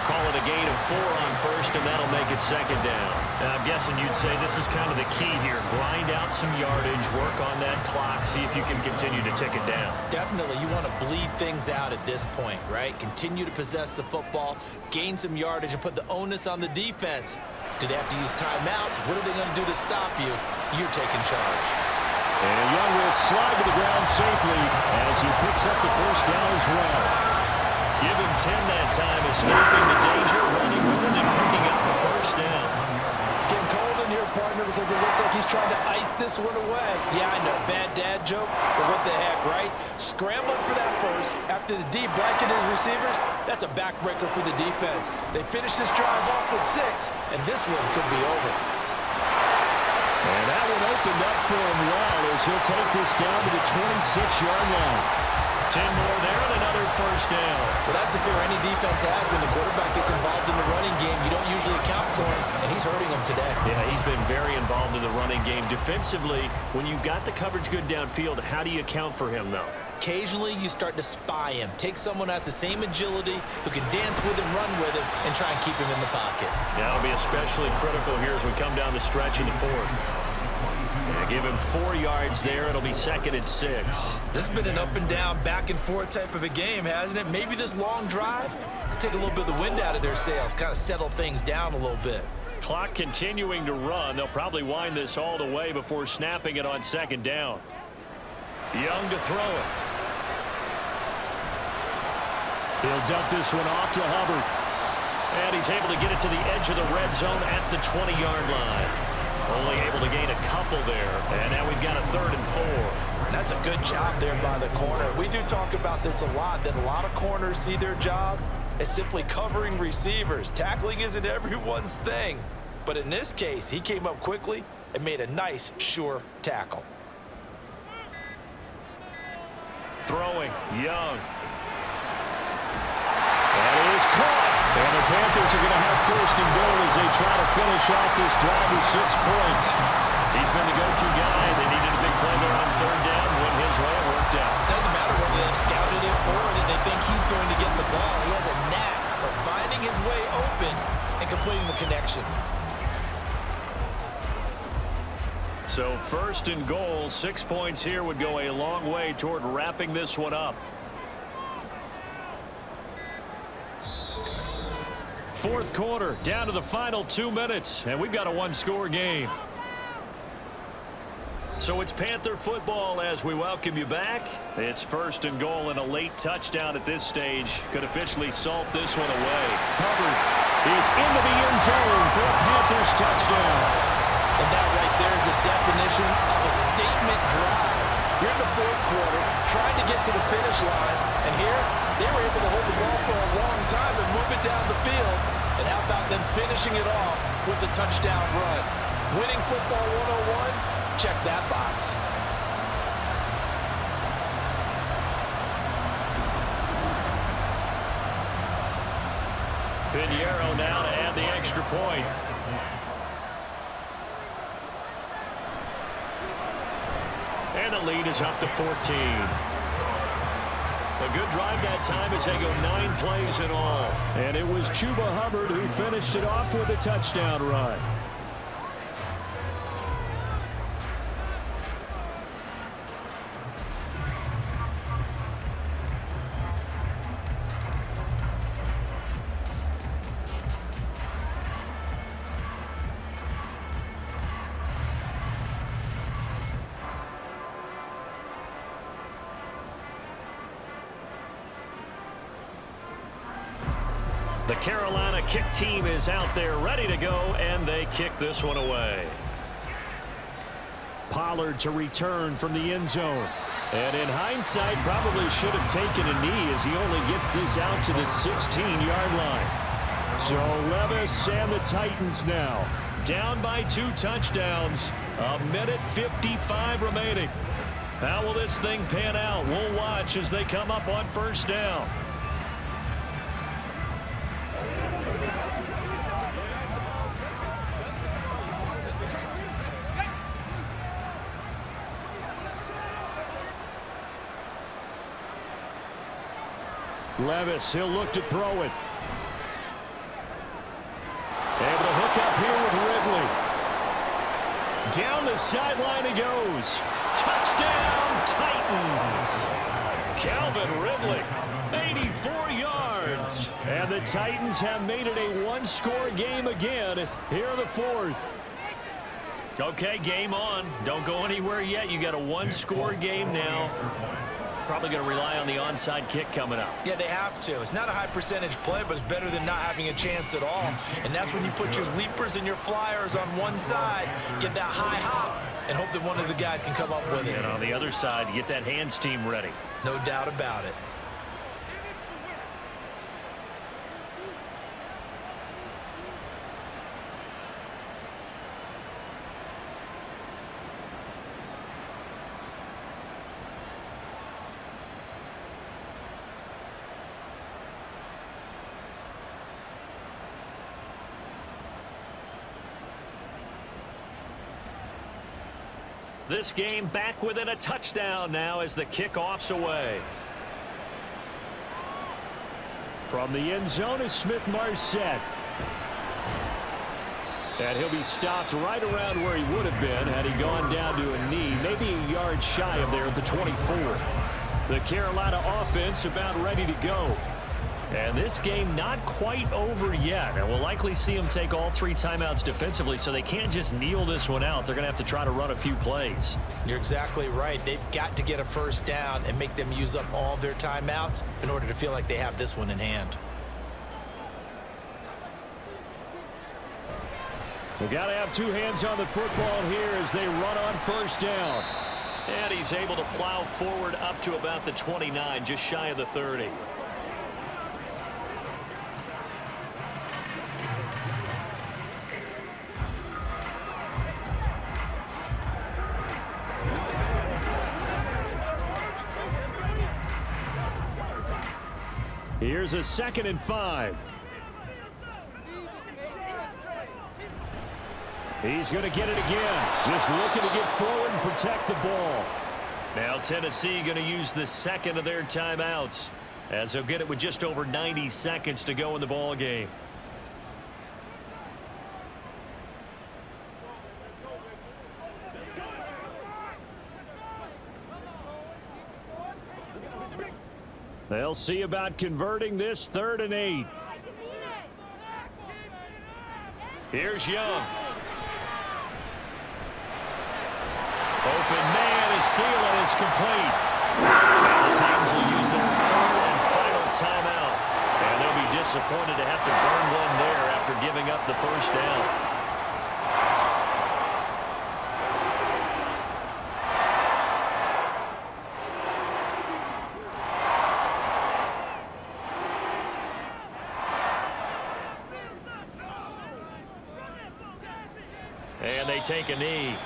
Call it a gain of 4 on first, and that'll make it second down. And I'm guessing you'd say this is kind of the key here. Grind out some yardage, work on that clock, see if you can continue to tick it down. Definitely, you want to bleed things out at this point, right? Continue to possess the football, gain some yardage, and put the onus on the defense. Do they have to use timeouts? What are they going to do to stop you? You're taking charge. And Young will slide to the ground safely as he picks up the first down as well. Give him 10 that time, escaping the danger, running with it, and picking up the first down. It's getting cold in here, partner, because it looks like he's trying to ice this one away. Yeah, I know, bad dad joke, but what the heck, right? Scrambling for that first after the D blanket his receivers. That's a backbreaker for the defense. They finish this drive off with 6, and this one could be over. And that one opened up for him well as he'll take this down to the 26-yard line. 10 more there and another first down. Well, that's the fear any defense has when the quarterback gets involved in the running game. You don't usually account for him, and he's hurting them today. Yeah, he's been very involved in the running game. Defensively, when you've got the coverage good downfield, how do you account for him, though? Occasionally, you start to spy him. Take someone who has the same agility, who can dance with him, run with him, and try and keep him in the pocket. That'll be especially critical here as we come down the stretch in the fourth. Give him 4 yards there. It'll be second and 6. This has been an up and down, back and forth type of a game, hasn't it? Maybe this long drive will take a little bit of the wind out of their sails, kind of settle things down a little bit. Clock continuing to run. They'll probably wind this all the way before snapping it on second down. Young to throw it. He'll dump this one off to Hubbard. And he's able to get it to the edge of the red zone at the 20-yard line. Only able to gain a couple there. And now we've got a 3rd and 4. That's a good job there by the corner. We do talk about this a lot, that a lot of corners see their job as simply covering receivers. Tackling isn't everyone's thing. But in this case, he came up quickly and made a nice, sure tackle. Throwing, Young. That is caught. And the Panthers are going to have 1st and goal as they try to finish off this drive with 6 points. He's been the go-to guy. They needed a big play there on 3rd down. Went his way, it worked out. Doesn't matter whether they've scouted it or that they think he's going to get the ball. He has a knack for finding his way open and completing the connection. So 1st and goal, 6 points here would go a long way toward wrapping this one up. 4th quarter, down to the final 2 minutes, and we've got a 1-score game. So it's Panther football as we welcome you back. It's 1st and goal, and a late touchdown at this stage could officially salt this one away. Hubbard is into the end zone for a Panthers touchdown. And that right there is a definition of a statement drive. You're in the 4th quarter, trying to get to the finish line, and here they were able to hold the ball for a long time and move it down the field. And how about them finishing it off with the touchdown run? Winning football 101, check that box. Pinheiro now to add the extra point. And the lead is up to 14. A good drive that time as they go 9 plays in all. And it was Chuba Hubbard who finished it off with a touchdown run. The Carolina kick team is out there ready to go, and they kick this one away. Pollard to return from the end zone. And in hindsight, probably should have taken a knee as he only gets this out to the 16-yard line. So Levis and the Titans now down by 2 touchdowns. 1:55 remaining. How will this thing pan out? We'll watch as they come up on 1st down. Levis, he'll look to throw it. Able to hook up here with Ridley. Down the sideline he goes. Touchdown, Titans. Calvin Ridley, 84 yards. And the Titans have made it a one-score game again here in the fourth. Okay, game on. Don't go anywhere yet. You got a one-score game now. Probably going to rely on the onside kick coming up. Yeah, they have to. It's not a high-percentage play, but it's better than not having a chance at all. And that's when you put your leapers and your flyers on one side, get that high hop, and hope that one of the guys can come up with it. And on the other side, get that hands team ready. No doubt about it. This game back within a touchdown now as the kickoff's away. From the end zone is Smith-Marset. And he'll be stopped right around where he would have been had he gone down to a knee, maybe a yard shy of there at the 24. The Carolina offense about ready to go. And this game not quite over yet. And we'll likely see them take all three timeouts defensively, so they can't just kneel this one out. They're going to have to try to run a few plays. You're exactly right. They've got to get a first down and make them use up all their timeouts in order to feel like they have this one in hand. We've got to have two hands on the football here as they run on first down. And he's able to plow forward up to about the 29, just shy of the 30. Here's a 2nd and 5. He's going to get it again. Just looking to get forward and protect the ball. Now Tennessee going to use the second of their timeouts as they'll get it with just over 90 seconds to go in the ball game. They'll see about converting this 3rd and 8. Here's Young. Open man is Thielen. It's complete. And the Titans will use their 3rd and final timeout. And they'll be disappointed to have to burn one there after giving up the first down. And they take a knee.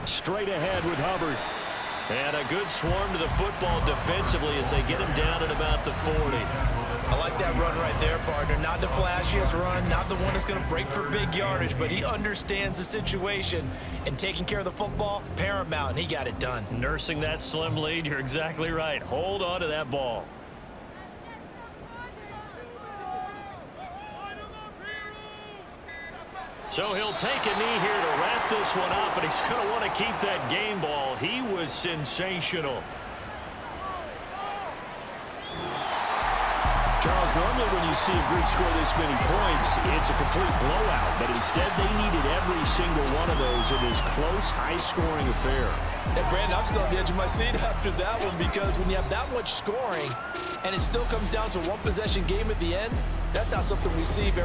Straight ahead with Hubbard. And a good swarm to the football defensively as they get him down at about the 40. I like that run right there, partner. Not the flashiest run, not the one that's going to break for big yardage, but he understands the situation, and taking care of the football, paramount, and he got it done. Nursing that slim lead, you're exactly right. Hold on to that ball. So he'll take a knee here to wrap this one up, and he's going to want to keep that game ball. He was sensational. Charles, normally when you see a group score this many points, it's a complete blowout. But instead, they needed every single one of those in this close, high-scoring affair. And Brandon, I'm still on the edge of my seat after that one, because when you have that much scoring and it still comes down to one possession game at the end, that's not something we see very